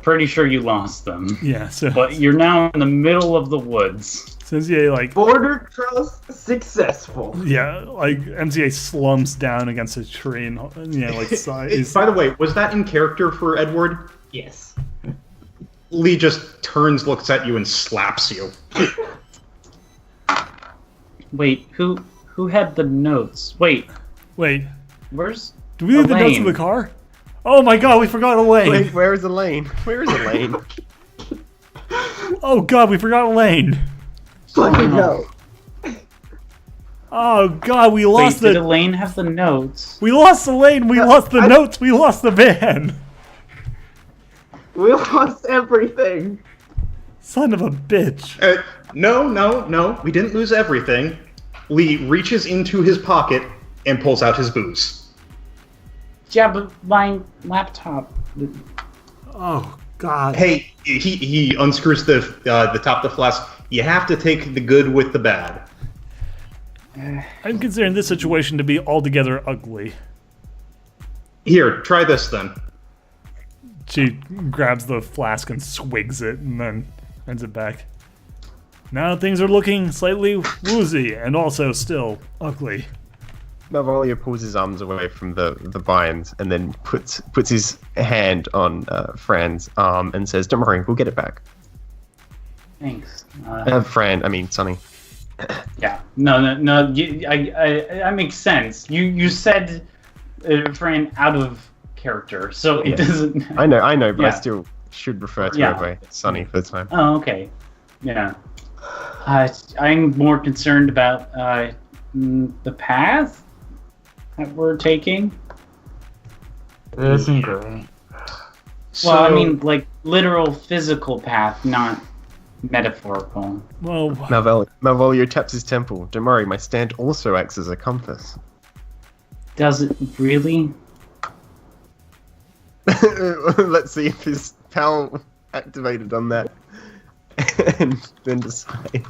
pretty sure you lost them, yeah. So but you're now in the middle of the woods. MCA like Border cross successful. yeah, like MCA slumps down against a tree and like sighs. By the way, was that in character for Edward? Yes. Lee just turns, looks at you, and slaps you. Wait, who had the notes? Wait, Wait, where's? do we leave the notes in the Elaine. car? Oh my god, we forgot Elaine. Wait, where is Elaine? Where is Elaine? Oh god, we forgot Elaine. Fucking hell. Oh god, we Wait, lost did the. Elaine have the notes? We lost Elaine. We lost the notes. We lost the van. We lost everything. Son of a bitch. No, we didn't lose everything. Lee reaches into his pocket and pulls out his booze. Yeah, but my laptop. Oh God. Hey, he unscrews the top of the flask. You have to take the good with the bad. I'm considering this situation to be altogether ugly. Here, try this then. She grabs the flask and swigs it and then hands it back. Now things are looking slightly woozy and also still ugly. Malvolio pulls his arms away from the vines and then puts his hand on Fran's arm and says, "Don't worry, we'll get it back." Thanks. Fran, I mean Sonny. Yeah. No. That makes sense. You said Fran out of character, so it doesn't. I know, but Yeah. I still should refer to Yeah. her by Sonny for the time. Oh, okay. Yeah. I'm more concerned about the path that we're taking. It isn't great. Well, I mean, like literal physical path, not metaphorical. Well, Malvolio taps his temple. Don't worry, my stand also acts as a compass. Does it really? Let's see if his PAL activated on that. And then decide.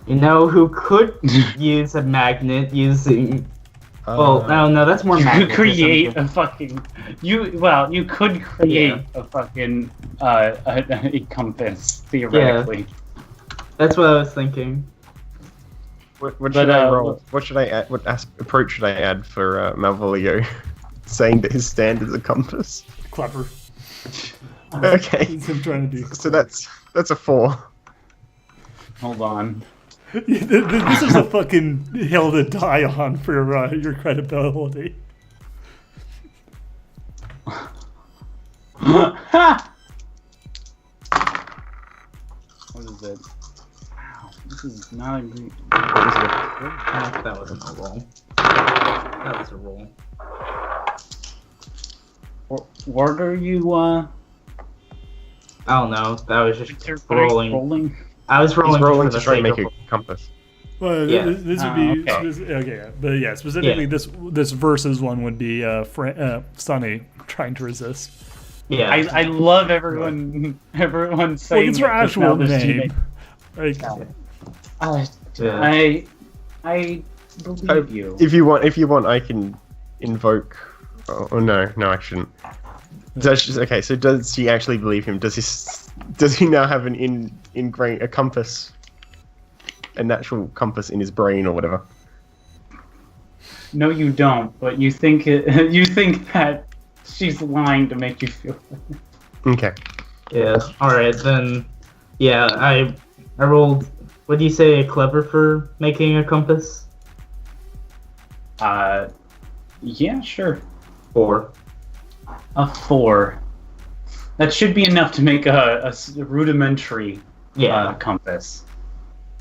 You know who could use a magnet using... Well, no, that's more You could magnetism. create a fucking. You could create a fucking a compass theoretically. That's what I was thinking. What But, should I roll? What should I add? What approach should I add for Malvolio saying that his stand is a compass? clever. Okay, That's what I'm trying to do. so that's a 4. Hold on. This is a fucking hill to die on for your credibility. What is it? Wow, this is not a great. That wasn't a roll. That was a roll. What are you? I don't know. That was just rolling. Rolling. I was rolling. He's rolling for to the try and sake make of- a compass. Well, Yeah. this would be okay. okay, yeah. But yeah, specifically this versus one would be Sunny trying to resist. Yeah. I love everyone Well, saying it's her that, 'cause actual now there's too name. Like, many- I believe you. If you want, I can invoke. Oh no, I shouldn't. Okay, so does she actually believe him? Does he now have an ingrained a compass, a natural compass in his brain or whatever? No, you don't. But you think you think that she's lying to make you feel. Okay. Yeah. All right then. Yeah, I rolled. What do you say? Clever for making a compass? Yeah, sure. 4. A 4. That should be enough to make a rudimentary Yeah. compass.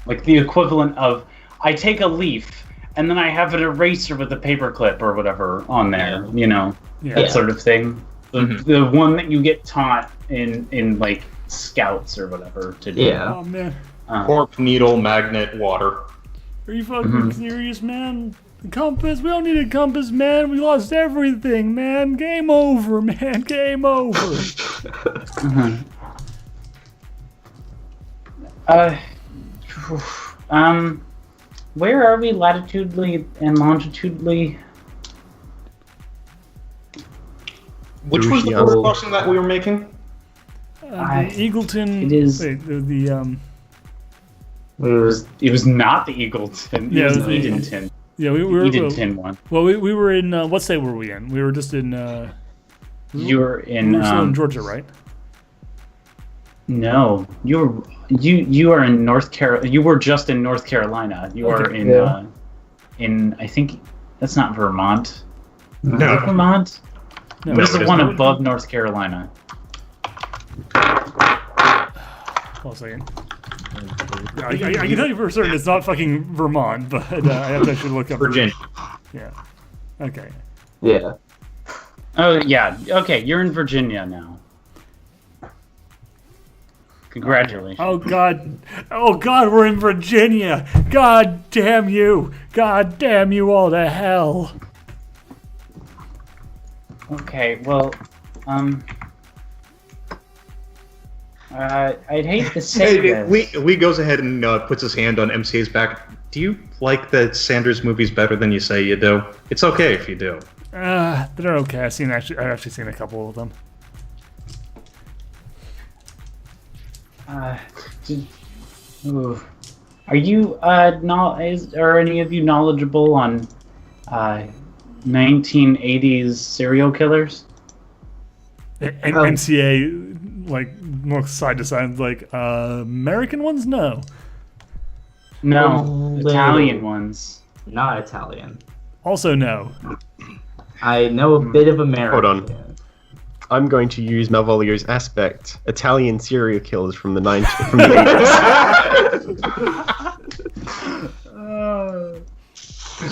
Like the equivalent of, I take a leaf and then I have an eraser with a paperclip or whatever on there, you know, yeah. that sort of thing. Mhm. The one that you get taught in like scouts or whatever to do. Yeah. Oh man, Cork, needle, magnet, water. are you fucking serious, man? The compass? We don't need a compass, man. We lost everything, man. Game over, man. Game over. Where are we latitudinally and longitudinally? Which was the first crossing that we were making? The Eagleton. It is- Wait, It was not the Eagleton. Yeah, It was it was the the- Edenton. yeah, we were. Edenton one. Well, we were in. What state were we in? We were just in. You're in. We were still in Georgia, right? No, you are in North Carolina. You were just in North Carolina. You are Okay. in I think that's not Vermont. Is it No. Vermont? No, What is the it one isn't. above North Carolina? Hold on a second. Yeah, I can tell you for certain it's not fucking Vermont, but I have to actually look up. Virginia. Yeah. Okay. Yeah. Oh yeah. Okay, you're in Virginia now. Congratulations. Oh god. Oh god, we're in Virginia. God damn you. God damn you all to hell. Okay, well, I'd hate to say this. Lee goes ahead and puts his hand on MCA's back. Do you like the Sanders movies better than you say you do? It's okay if you do. They're okay. I've actually seen a couple of them. Ooh. Are you are any of you knowledgeable on 1980s serial killers? MCA, like, looks side to side, like, American ones? No. No, Italian ones. Not Italian. Also no. I know a bit of American. Hold on. I'm going to use Malvolio's aspect. Italian serial killers from the 80s.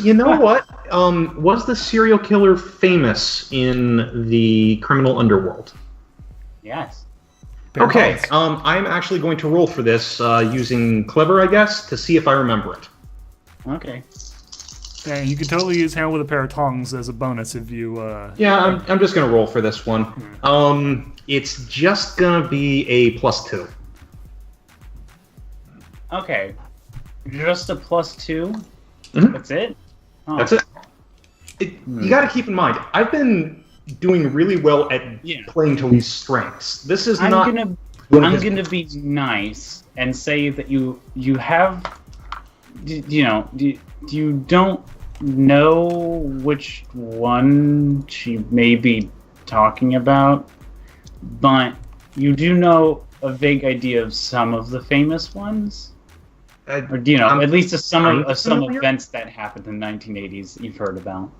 You know what? Was the serial killer famous in the criminal underworld? Yes. Okay, I'm actually going to roll for this using Clever, I guess, to see if I remember it. Okay. Yeah, you could totally use Hand with a Pair of Tongs as a bonus if you... Yeah, I'm just going to roll for this one. It's just going to be a +2. Okay. Just a +2? Mhm. That's it? Oh. That's it. You got to keep in mind, I've been doing really well at playing to these strengths. This is I'm not... gonna be nice and say that you have, you don't know which one she may be talking about, but you do know a vague idea of some of the famous ones, or at least some events that happened in the 1980s you've heard about.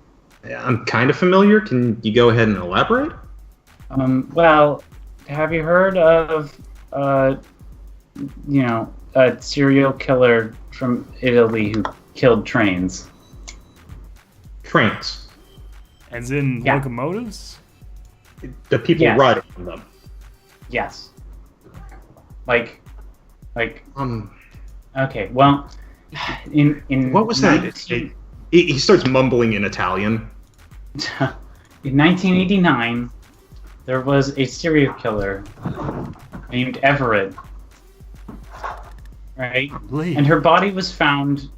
I'm kind of familiar. Can you go ahead and elaborate? Well, have you heard of, a serial killer from Italy who killed trains? Trains. As in locomotives? The people riding on them. Yes. Like. Okay. Well, in what was that? He starts mumbling in Italian. In 1989, there was a serial killer named Everett. Right? And her body was found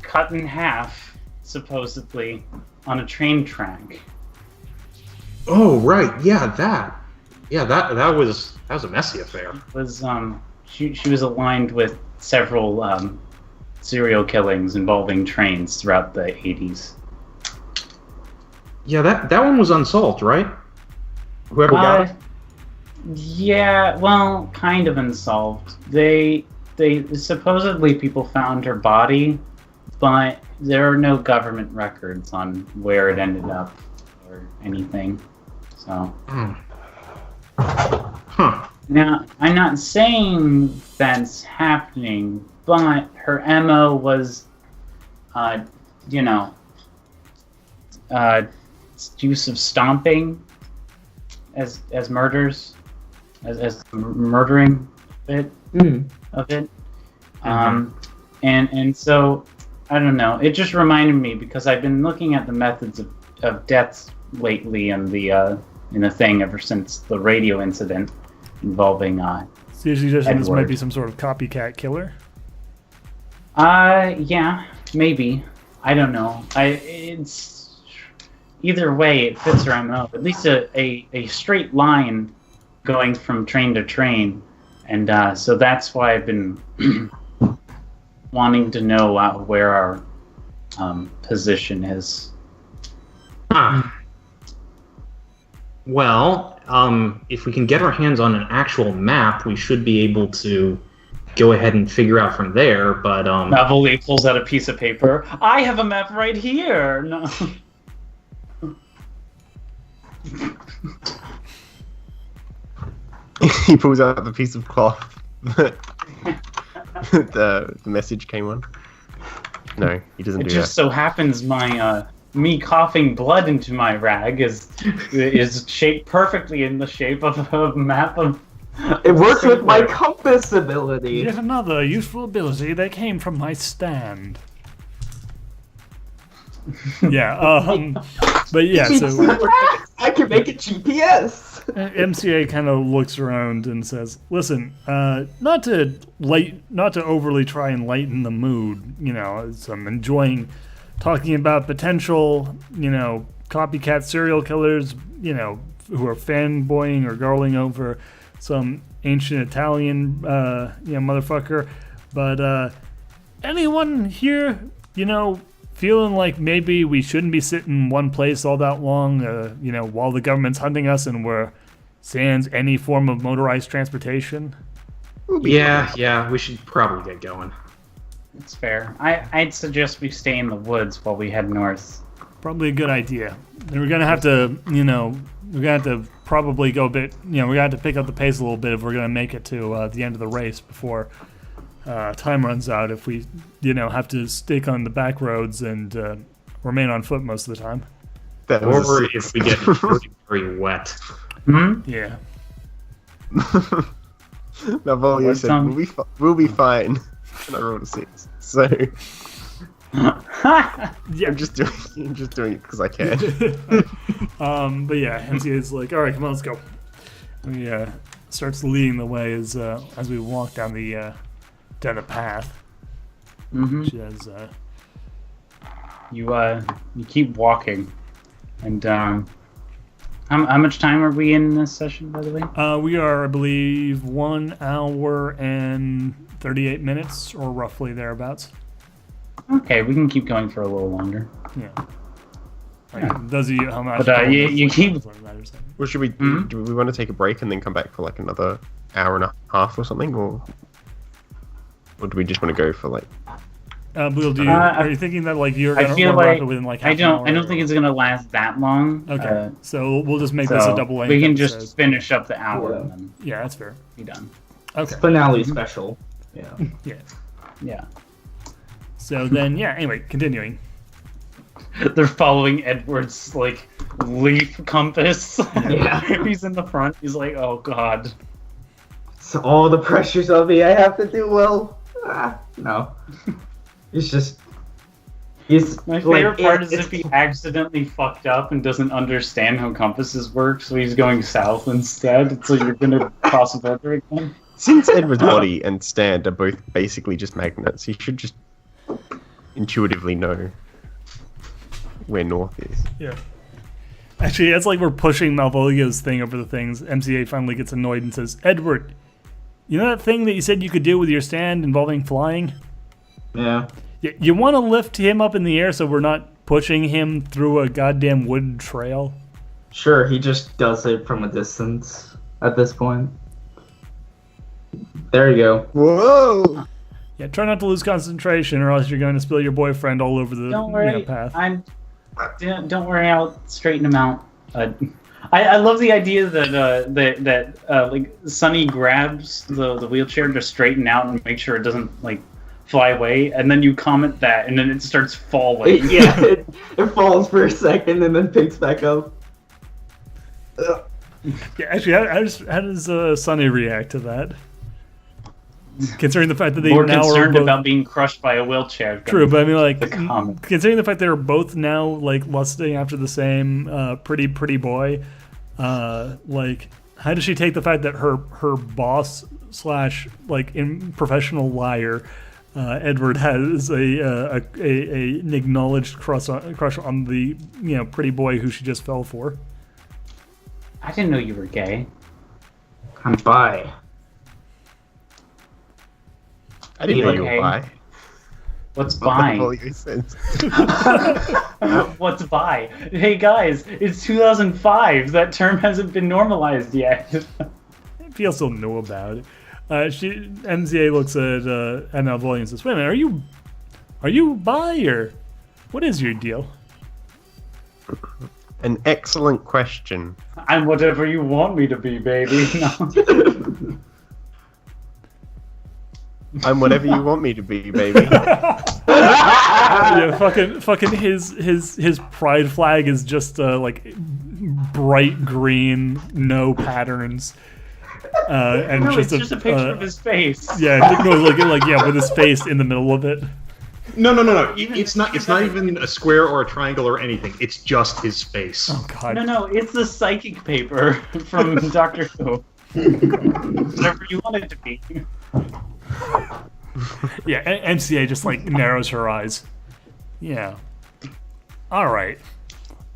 cut in half, supposedly, on a train track. Oh, right. Yeah, that. Yeah, that was a messy affair. It was she was aligned with several serial killings involving trains throughout the 80s. Yeah, that one was unsolved, right? Whoever got it? Yeah, well, kind of unsolved. They supposedly people found her body, but there are no government records on where it ended up or anything. So. Huh. Now, I'm not saying that's happening, but her MO was, use of stomping as murders, as murdering bit of it. And so I don't know. It just reminded me because I've been looking at the methods of deaths lately in the thing ever since the radio incident involving So you're suggesting this might be some sort of copycat killer? Yeah, maybe. I don't know. It's either way it fits her MO. At least a straight line going from train to train, and so that's why I've been wanting to know where our position is. Well, if we can get our hands on an actual map, we should be able to go ahead and figure out from there, but Malvolio pulls out a piece of paper. I have a map right here! No. He pulls out the piece of cloth. the message came on. No, he doesn't do that. It just so happens my me coughing blood into my rag is shaped perfectly in the shape of a map of. It works with my compass ability. Yet another useful ability that came from my stand. Yeah. But yeah, so I can make a GPS. MCA kind of looks around and says, "Listen, not to overly try and lighten the mood. You know, as I'm enjoying talking about potential, copycat serial killers. Who are fanboying or garling over some ancient Italian, motherfucker. But anyone here, feeling like maybe we shouldn't be sitting in one place all that long, while the government's hunting us and we're sans any form of motorized transportation?" Yeah, we should probably get going. It's fair. I'd suggest we stay in the woods while we head north. Probably a good idea. And we're gonna have to, probably go a bit, we're gonna have to pick up the pace a little bit if we're gonna make it to the end of the race before time runs out. If we, have to stick on the back roads and remain on foot most of the time. Or if we get very, very wet. Hmm? Yeah. Malvolio said, we'll be fine. And I rolled a 6. So Yeah. I'm just doing it because I can. But yeah, MCA's like, all right, come on, let's go. And he starts leading the way as we walk down the path. Mm-hmm. Which is, You keep walking, and how much time are we in this session, by the way? we are, I believe, 1 hour and 38 minutes, or roughly thereabouts. Okay, we can keep going for a little longer. Yeah. Like, does he? How much? But you keep. Well, should we? Do we want to take a break and then come back for like another hour and a half or something, or do we just want to go for like? Will, are you thinking that like you're gonna wrap it within like half an hour? I don't think it's gonna last that long. Okay, so we'll just make this a double length. We can episode. just finish up the hour and then Yeah, that's fair. be done. Okay. Finale special. Yeah. Yeah. Yeah. So then, anyway, continuing. They're following Edward's like leaf compass. Yeah. He's in the front. He's like, oh god. So all the pressure's on me. I have to do well. No. He's My favorite part is if he accidentally fucked up and doesn't understand how compasses work, so he's going south instead. So you're gonna cross a border again. Since Edward's body and stand are both basically just magnets, he should just intuitively know where north is. Yeah. Actually, it's like we're pushing Malvolio's thing over the things. MCA finally gets annoyed and says, "Edward, you know that thing that you said you could do with your stand involving flying? Yeah. You want to lift him up in the air so we're not pushing him through a goddamn wood trail?" Sure, he just does it from a distance at this point. There you go. Whoa! Yeah, try not to lose concentration, or else you're going to spill your boyfriend all over the Don't worry, path. Don't worry, I'll straighten him out. I love the idea that like Sonny grabs the wheelchair to straighten out and make sure it doesn't like fly away, and then you comment that, and then it starts falling. Yeah, it falls for a second and then picks back up. Yeah, actually, how does Sonny react to that? Considering the fact that they More now concerned are both... about being crushed by a wheelchair. True, but I mean, like, the comment. considering the fact they're both now like lusting after the same pretty boy, like, how does she take the fact that her boss slash like in professional liar, Edward, has an acknowledged crush on the pretty boy who she just fell for? I didn't know you were gay. I'm bi. I didn't know you Okay. were bi. What's bi? What's bi? Hey guys, it's 2005. That term hasn't been normalized yet. People still know about it. MZA looks at Malvolio and says, "Wait a minute, are you bi, or what is your deal?" An excellent question. I'm whatever you want me to be, baby. No. I'm whatever you want me to be, baby. Yeah, fucking his pride flag is just like bright green, no patterns, and No, just it's just a picture of his face. Yeah, no, like with his face in the middle of it. No. It's not even a square or a triangle or anything. It's just his face. Oh God. No, it's the psychic paper from Doctor Who. Whatever you want it to be. Yeah, MCA just like narrows her eyes. Yeah. All right.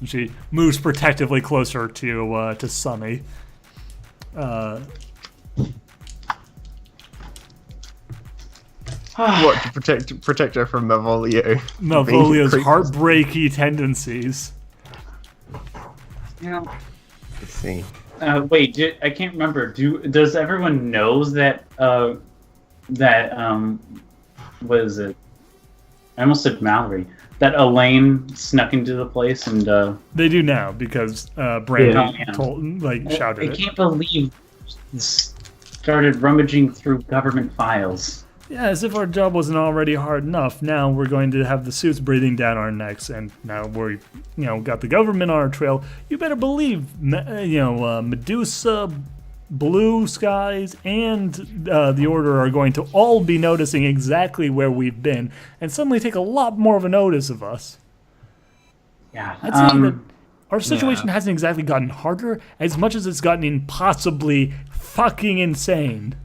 She moves protectively closer to Sunny. What, to protect her from Malvolio? Malvolio's Being creepy. heartbreaky tendencies. Yeah. Let's see. Wait, I can't remember. Does everyone knows that what is it? I almost said Mallory. That Elaine snuck into the place and They do now because Brandon Yeah. shouted I it. can't believe this started rummaging through government files. Yeah, as if our job wasn't already hard enough. Now we're going to have the suits breathing down our necks, and now we're, got the government on our trail. You better believe, Medusa, Blue Skies, and the Order are going to all be noticing exactly where we've been, and suddenly take a lot more of a notice of us. Yeah. I'd say that our situation hasn't exactly gotten harder as much as it's gotten impossibly fucking insane.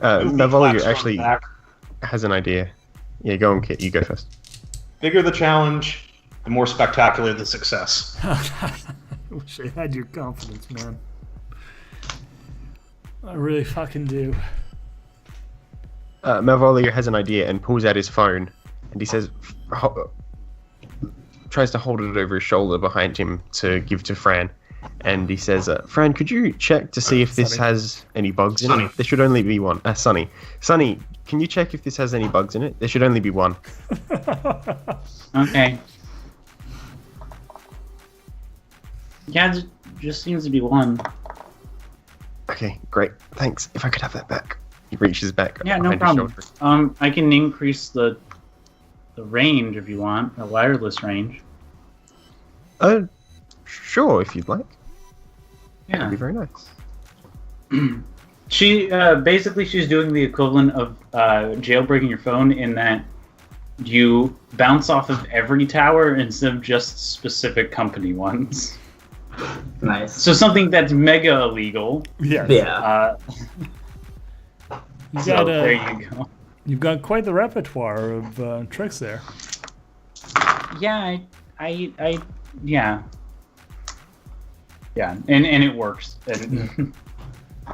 Malvolio actually Back. has an idea. Yeah, go on, Kit. You go first. Bigger the challenge, the more spectacular the success. I wish I had your confidence, man. I really fucking do. Malvolio has an idea and pulls out his phone, and he says, tries to hold it over his shoulder behind him to give to Fran. And he says, Fran, could you check to see if this Sonny. has any bugs in Sonny. it? There should only be one. Sonny. Sonny, can you check if this has any bugs in it? There should only be one. Okay. Yeah, it just seems to be one. Okay, great. Thanks. If I could have that back. He reaches back Yeah, no behind his problem. shoulder. I can increase the range if you want, a wireless range. Sure, if you'd like. That'd Yeah. be very nice. She basically she's doing the equivalent of jailbreaking your phone in that you bounce off of every tower instead of just specific company ones. Nice. So something that's mega illegal. Yes. Yeah. You So got, there you go. You've got quite the repertoire of tricks there. Yeah, yeah. Yeah, and it works. And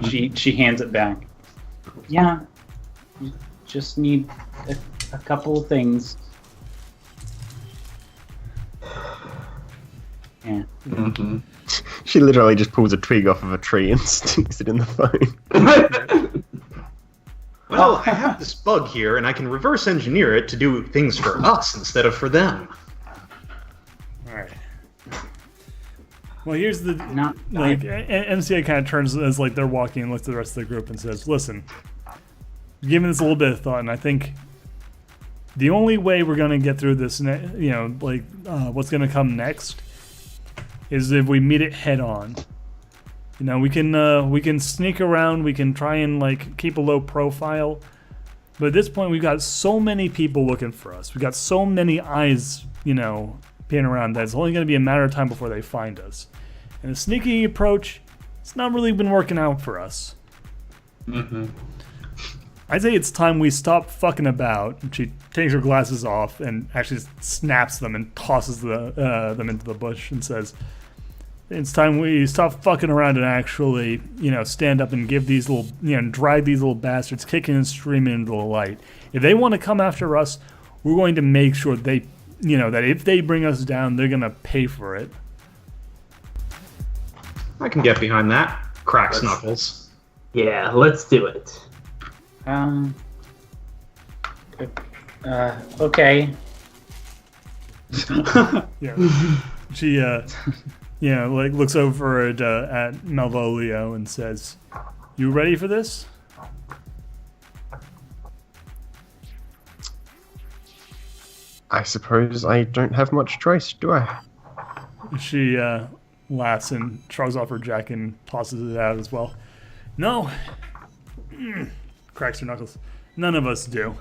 she hands it back. Yeah, you just need a couple of things. Yeah. Mm-hmm. She literally just pulls a twig off of a tree and sticks it in the phone. Well, I have this bug here, and I can reverse engineer it to do things for us instead of for them. All right. Well, here's the Not MCA kind of turns as like they're walking and looks at the rest of the group and says, "Listen, giving this a little bit of thought, and I think the only way we're gonna get through this, what's gonna come next, is if we meet it head on. We can sneak around, we can try and like keep a low profile, but at this point we've got so many people looking for us. We've got so many eyes, peeing around that it's only going to be a matter of time before they find us. And the sneaky approach, it's not really been working out for us. Mm-hmm. I'd say it's time we stop fucking about." And she takes her glasses off and actually snaps them and tosses them into the bush and says, "It's time we stop fucking around and actually, stand up and give these little, drag these little bastards kicking and screaming into the light. If they want to come after us, we're going to make sure they, that if they bring us down, they're going to pay for it." I can get behind that. Cracks knuckles. Yeah, let's do it. Okay. Yeah. She, looks over at Malvolio and says, "You ready for this?" I suppose I don't have much choice, do I? She laughs and shrugs off her jacket and tosses it out as well. "No." Cracks her knuckles. None of us do.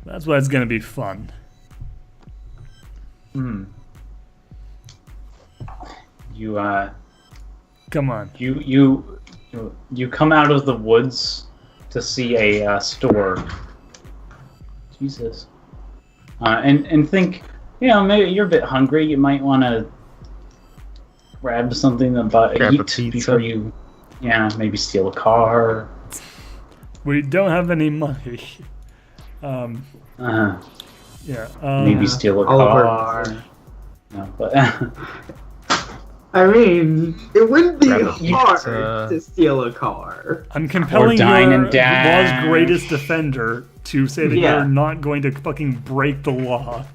That's why it's gonna be fun. Hmm. You Come on. you come out of the woods to see a store. Jesus. And think, maybe you're a bit hungry. You might want to grab something to eat before you, maybe steal a car. We don't have any money. Maybe steal a car. No, but I mean, it wouldn't be Grab a hard pizza. to steal a car. I'm compelling dine your and dash. law's greatest defender to say that Yeah. you're not going to fucking break the law.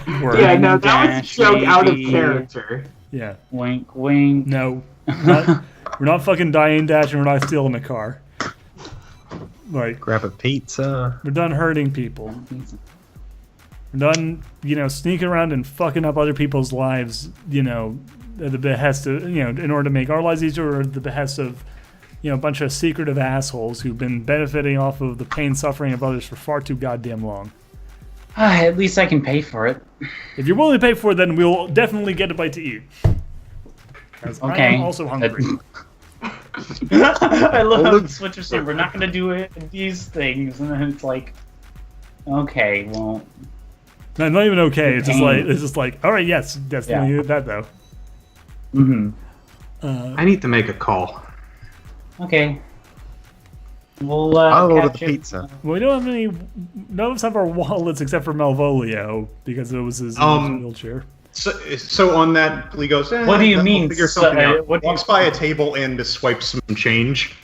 Yeah, no, that was a Dash, joke out of maybe. character. Yeah. wink, wink. No. We're not fucking dying dash and we're not stealing a car. Like, Grab a pizza. we're done hurting people. We're done, sneaking around and fucking up other people's lives, at the behest of, in order to make our lives easier, or at the behest of, a bunch of secretive assholes who've been benefiting off of the pain and suffering of others for far too goddamn long. At least I can pay for it. If you're willing to pay for it, then we'll definitely get a bite to eat. 'Cause I Okay. am also hungry. I love how the Switch is saying we're not gonna do these things, and then it's like, okay, well, No, not even okay. It's just like, all right, yes, definitely that though. I need to make a call. okay. We'll I'll order catch the you- Well, pizza. we don't have any. None of us have our wallets except for Malvolio because it was his wheelchair. So on that, Lee goes, What do you we'll mean, figure something out. what do you- Walks by a table and swipes some change,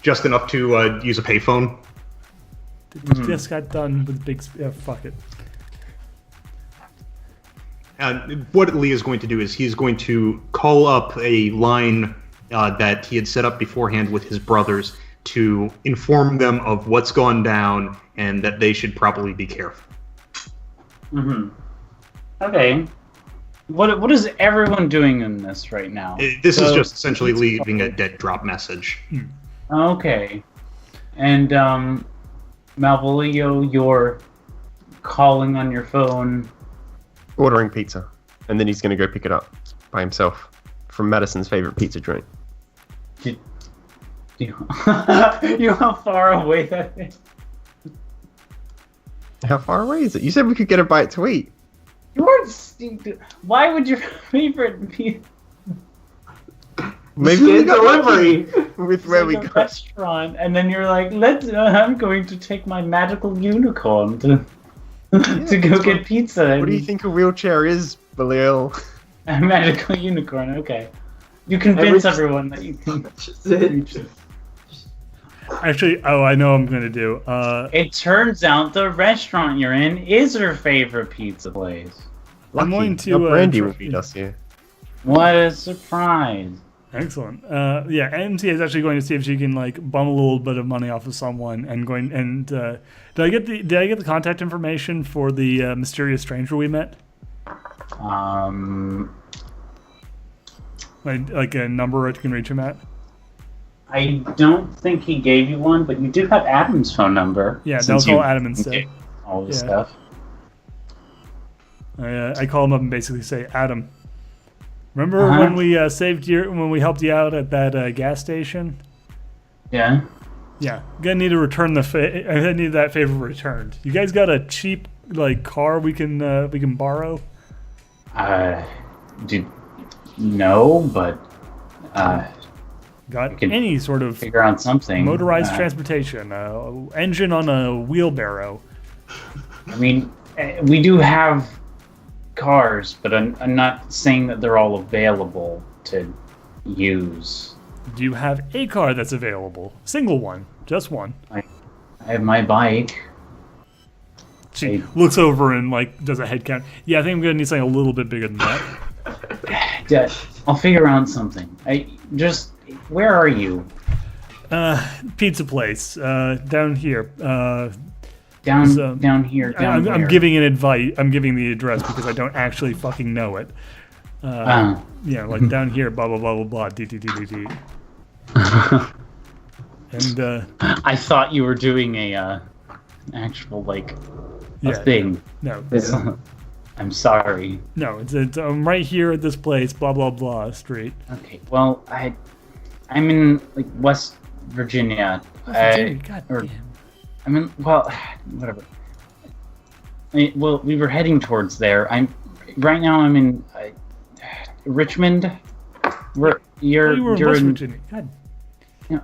just enough to use a payphone. Just got done with big. Fuck it. And what Lee is going to do is he's going to call up a line that he had set up beforehand with his brothers to inform them of what's gone down and that they should probably be careful. Okay. What is everyone doing in this right now? This is So- just essentially leaving a dead drop message. Okay. And Malvolio, you're calling on your phone. Ordering pizza. And then he's going to go pick it up by himself from Madison's favorite pizza joint. You know how far away that is? How far away is it? You said we could get a bite to eat. Why would your favorite be Maybe we Get got delivery. lucky with where we a got. restaurant, and then you're like, I'm going to take my magical unicorn to go get pizza. What do you think a wheelchair is, Balil? A magical unicorn. Okay, you convince everyone that you can. reach it. Actually, I know what I'm gonna do. It turns out the restaurant you're in is her favorite pizza place. I'm going to. Brandy will beat us here. What a surprise! Excellent. Yeah, MTA is actually going to see if she can bum a little bit of money off of someone did I get the contact information for the mysterious stranger we met? Like a number that you can reach him at? I don't think he gave you one, but you do have Adam's phone number. Yeah, they'll since you call Adam instead. gave all this Yeah. stuff. I call him up and basically say, Adam, remember Uh-huh. when we when we helped you out at that gas station? Yeah. Yeah, gonna need to return I need that favor returned. You guys got a cheap car we can borrow? No, but Got can any sort of figure out something. motorized transportation? Engine on a wheelbarrow. I mean, we do have cars, but I'm not saying that they're all available to use. Do you have a car that's available? Single one, just one. I have my bike. She looks over and does a head count. Yeah, I think I'm gonna need something a little bit bigger than that. Yeah, I'll figure out something. Where are you? Pizza place down here. Down here. I'm where? giving an advice. I'm giving the address because I don't actually fucking know it. Yeah, down here, blah blah blah blah blah. D. And I thought you were doing a actual like Yeah, a thing. No, I'm sorry. no, it's I'm right here at this place, blah blah blah street. Okay, well, I'm in like West Virginia. God or- damn. I mean, well, whatever. Well, we were heading towards there. Right now. I'm in Richmond. You're You were in you're West in. Virginia. God. No,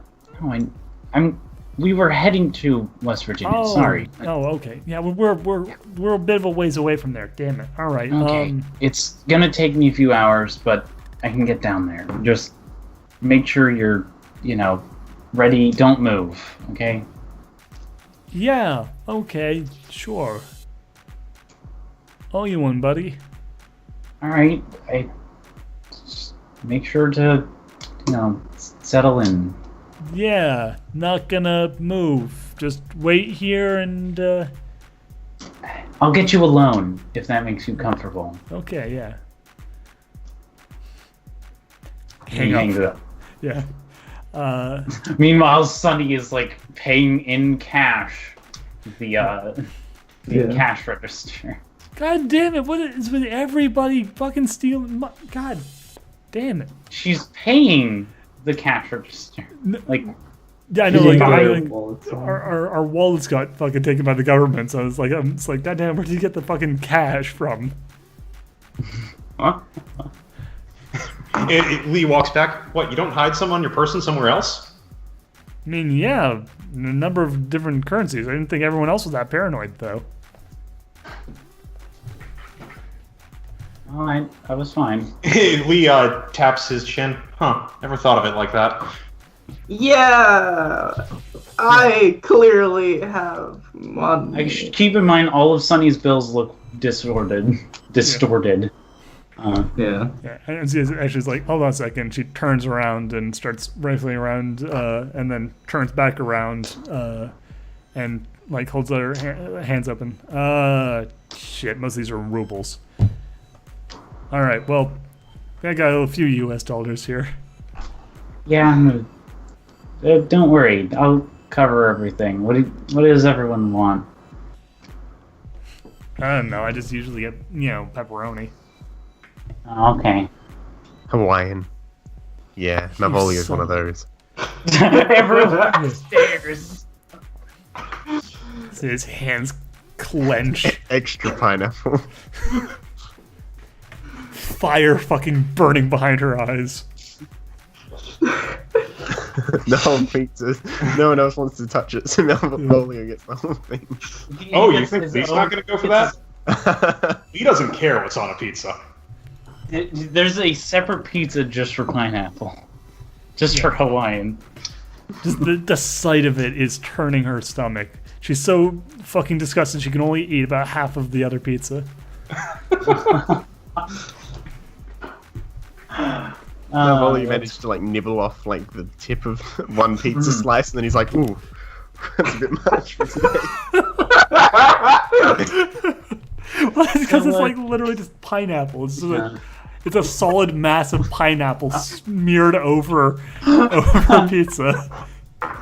I'm. We were heading to West Virginia. Oh, Sorry. Oh, okay. Yeah, we're a bit of a ways away from there. Damn it. All right. Okay. It's gonna take me a few hours, but I can get down there. Just make sure you're, ready. Don't move. Okay. Yeah. Okay. Sure. All you one, buddy. All right. Just make sure to, settle in. Yeah. Not gonna move. Just wait here and. I'll get you alone if that makes you comfortable. Okay. Yeah. He hangs it up. Yeah. Meanwhile, Sunny is like paying in cash the cash register. God damn it! What is with everybody fucking stealing? God damn it! She's paying the cash register. Like, Yeah, I know. Yeah, Like, yeah. like our wallets got fucking taken by the government, so it's like God damn, where did you get the fucking cash from? huh? Lee walks back. What? You don't hide some on your person somewhere else? I mean, yeah, a number of different currencies. I didn't think everyone else was that paranoid, though. All right, I was fine. Lee taps his chin. Huh? Never thought of it like that. Yeah, I clearly have money. I should keep in mind all of Sunny's bills look distorted. Yeah. Yeah, and she's actually like, hold on a second. She turns around and starts rifling around, and then turns back around, and like holds her hands open. Shit, most of these are rubles. All right, well, I got a few U.S. dollars here. Yeah, don't worry. I'll cover everything. What does everyone want? I don't know. I just usually get pepperoni. Oh, okay. Hawaiian. Yeah, Malvolio's one of those. Everyone upstairs. His hands clench. Extra pineapple. Fire fucking burning behind her eyes. The whole pizza. No one else wants to touch it, so Malvolio gets the whole thing. Oh, you think Lee's not going to go for that? Lee doesn't care what's on a pizza. There's a separate pizza just for pineapple. Just for Hawaiian. Just the sight of it is turning her stomach. She's so fucking disgusted she can only eat about half of the other pizza. Malvolio managed to nibble off the tip of one pizza slice, and then he's like, "Ooh, that's a bit much for today." Well, it's because it's literally just pineapple. It's just it's a solid mass of pineapple smeared over pizza.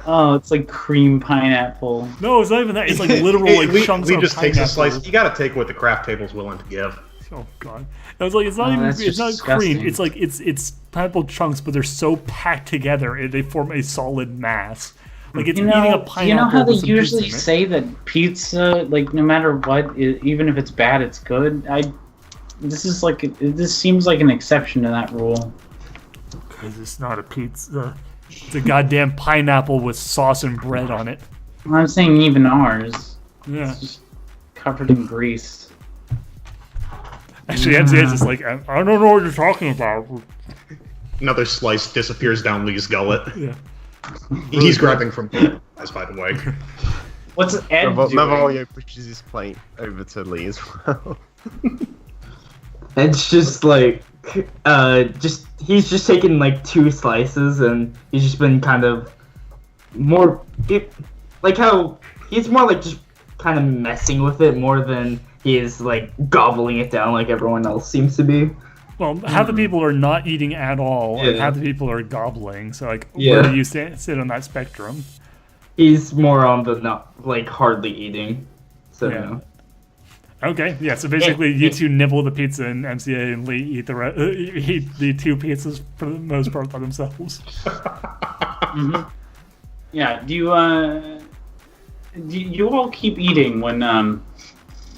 Oh, it's like cream pineapple. No, it's not even that. It's like literal chunks Lee of just pineapple. takes a slice. You got to take what the craft table's willing to give. Oh god! I was like, it's not even. that's It's not just cream. disgusting. It's it's pineapple chunks, but they're so packed together, they form a solid mass. Like it's eating a pineapple. You know how they with some pizza usually in it. say that pizza, no matter what, even if it's bad, it's good. This seems like an exception to that rule. Because it's not a pizza. It's a goddamn pineapple with sauce and bread on it. I'm saying even ours. Yeah. It's just covered in grease. Actually, MCA's just like, I don't know what you're talking about. Another slice disappears down Lee's gullet. Yeah. He's grabbing from as by the way. What's Ed doing? Malvolio pushes his plate over to Lee as well. It's just he's just taken 2 slices, and he's just been kind of more how he's more just kind of messing with it more than he is gobbling it down like everyone else seems to be. Well, half the people are not eating at all, and Yeah. half the people are gobbling. So, Yeah. where do you sit on that spectrum? He's more on the not like hardly eating. So Yeah. no. Okay, yeah. So basically, you two nibble the pizza, and MCA and Lee eat eat the 2 pizzas for the most part by themselves. Yeah. Do you all keep eating when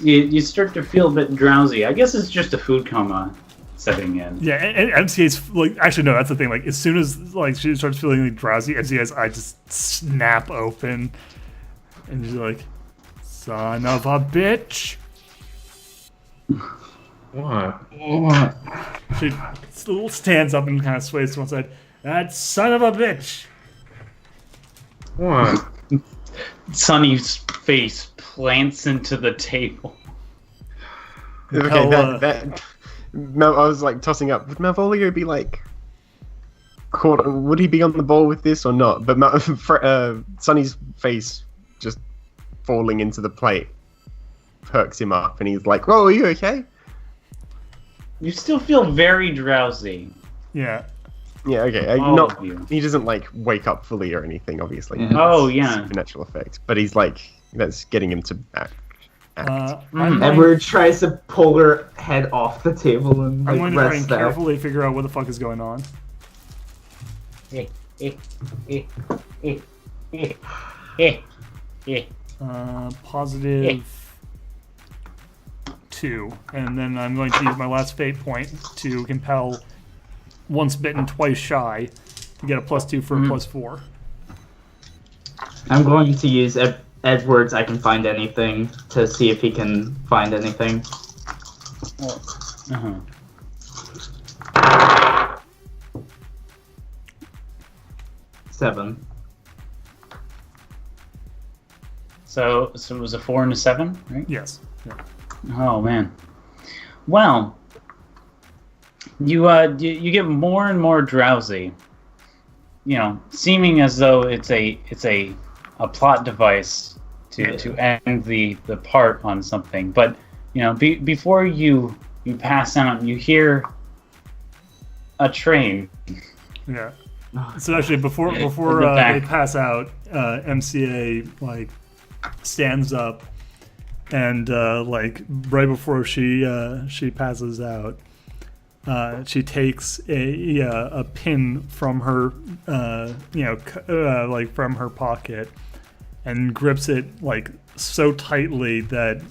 you start to feel a bit drowsy? I guess it's just a food coma setting in. Yeah, and MCA's like actually no, that's the thing. Like as soon as like she starts feeling like drowsy, MCA's eyes just snap open, and she's like, "Son of a bitch." What? She stands up and kind of sways to one side. That son of a bitch. What? Sonny's face plants into the table. Okay, Hell, I was like tossing up. Would Malvolio be like caught? Would he be on the ball with this or not? But Sonny's face just falling into the plate perks him up, and he's like, "Oh, are you okay?" You still feel very drowsy. Yeah. Yeah, okay. All Not of you. he doesn't like wake up fully or anything, obviously. Yeah. Oh, It's yeah. supernatural effect. But he's like that's getting him to act. I'm Edward tries to pull her head off the table and I'm like going to try and rest there. carefully figure out what the fuck is going on. Positive 2, and then I'm going to use my last fate point to compel once bitten, twice shy to get a +2 for a +4. I'm going to use Edward's I can find anything to see if he can find anything. Uh-huh. 7. So it was a 4 and a 7, right? Yes. Yeah. Oh man. Well, you get more and more drowsy. You know, seeming as though it's a plot device to end the part on something. But you know, before you pass out, you hear a train. Yeah. So actually, before In the they back. pass out, MCA like stands up, and like right before she passes out, she takes a pin from her like from her pocket, and grips it like so tightly that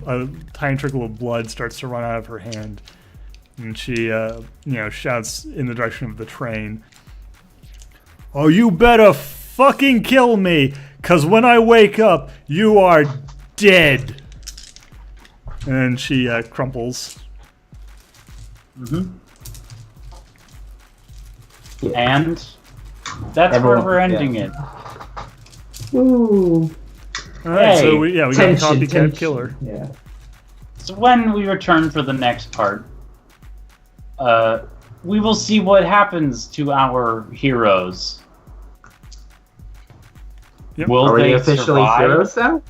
a tiny trickle of blood starts to run out of her hand, and she shouts in the direction of the train. Oh, you better fucking kill me, 'cause when I wake up, you are dead. And she crumples. And that's Everyone- where we're ending it. Ooh. All right, Hey, so we got a tension, copycat tension. killer. Yeah. So when we return for the next part, we will see what happens to our heroes. Yep. Will Are we they officially survive? heroes now?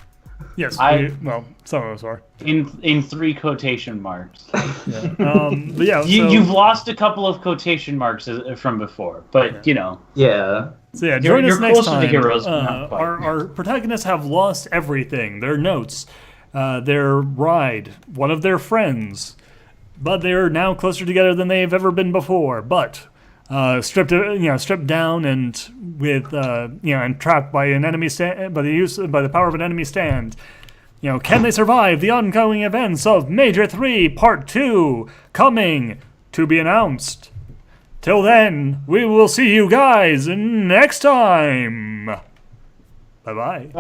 Yes, well, some of us are. In 3 quotation marks. Yeah. But yeah, You've lost a couple of quotation marks from before, but you know. Yeah. So yeah, You're- join us you're next closer to time. heroes, but not quite. Our protagonists have lost everything: their notes, their ride, one of their friends, but they are now closer together than they've ever been before. But stripped down and with and trapped by an enemy by the power of an enemy stand. Can they survive the ongoing events of Major 3 Part 2 coming to be announced? Till then, we will see you guys next time. Bye-bye.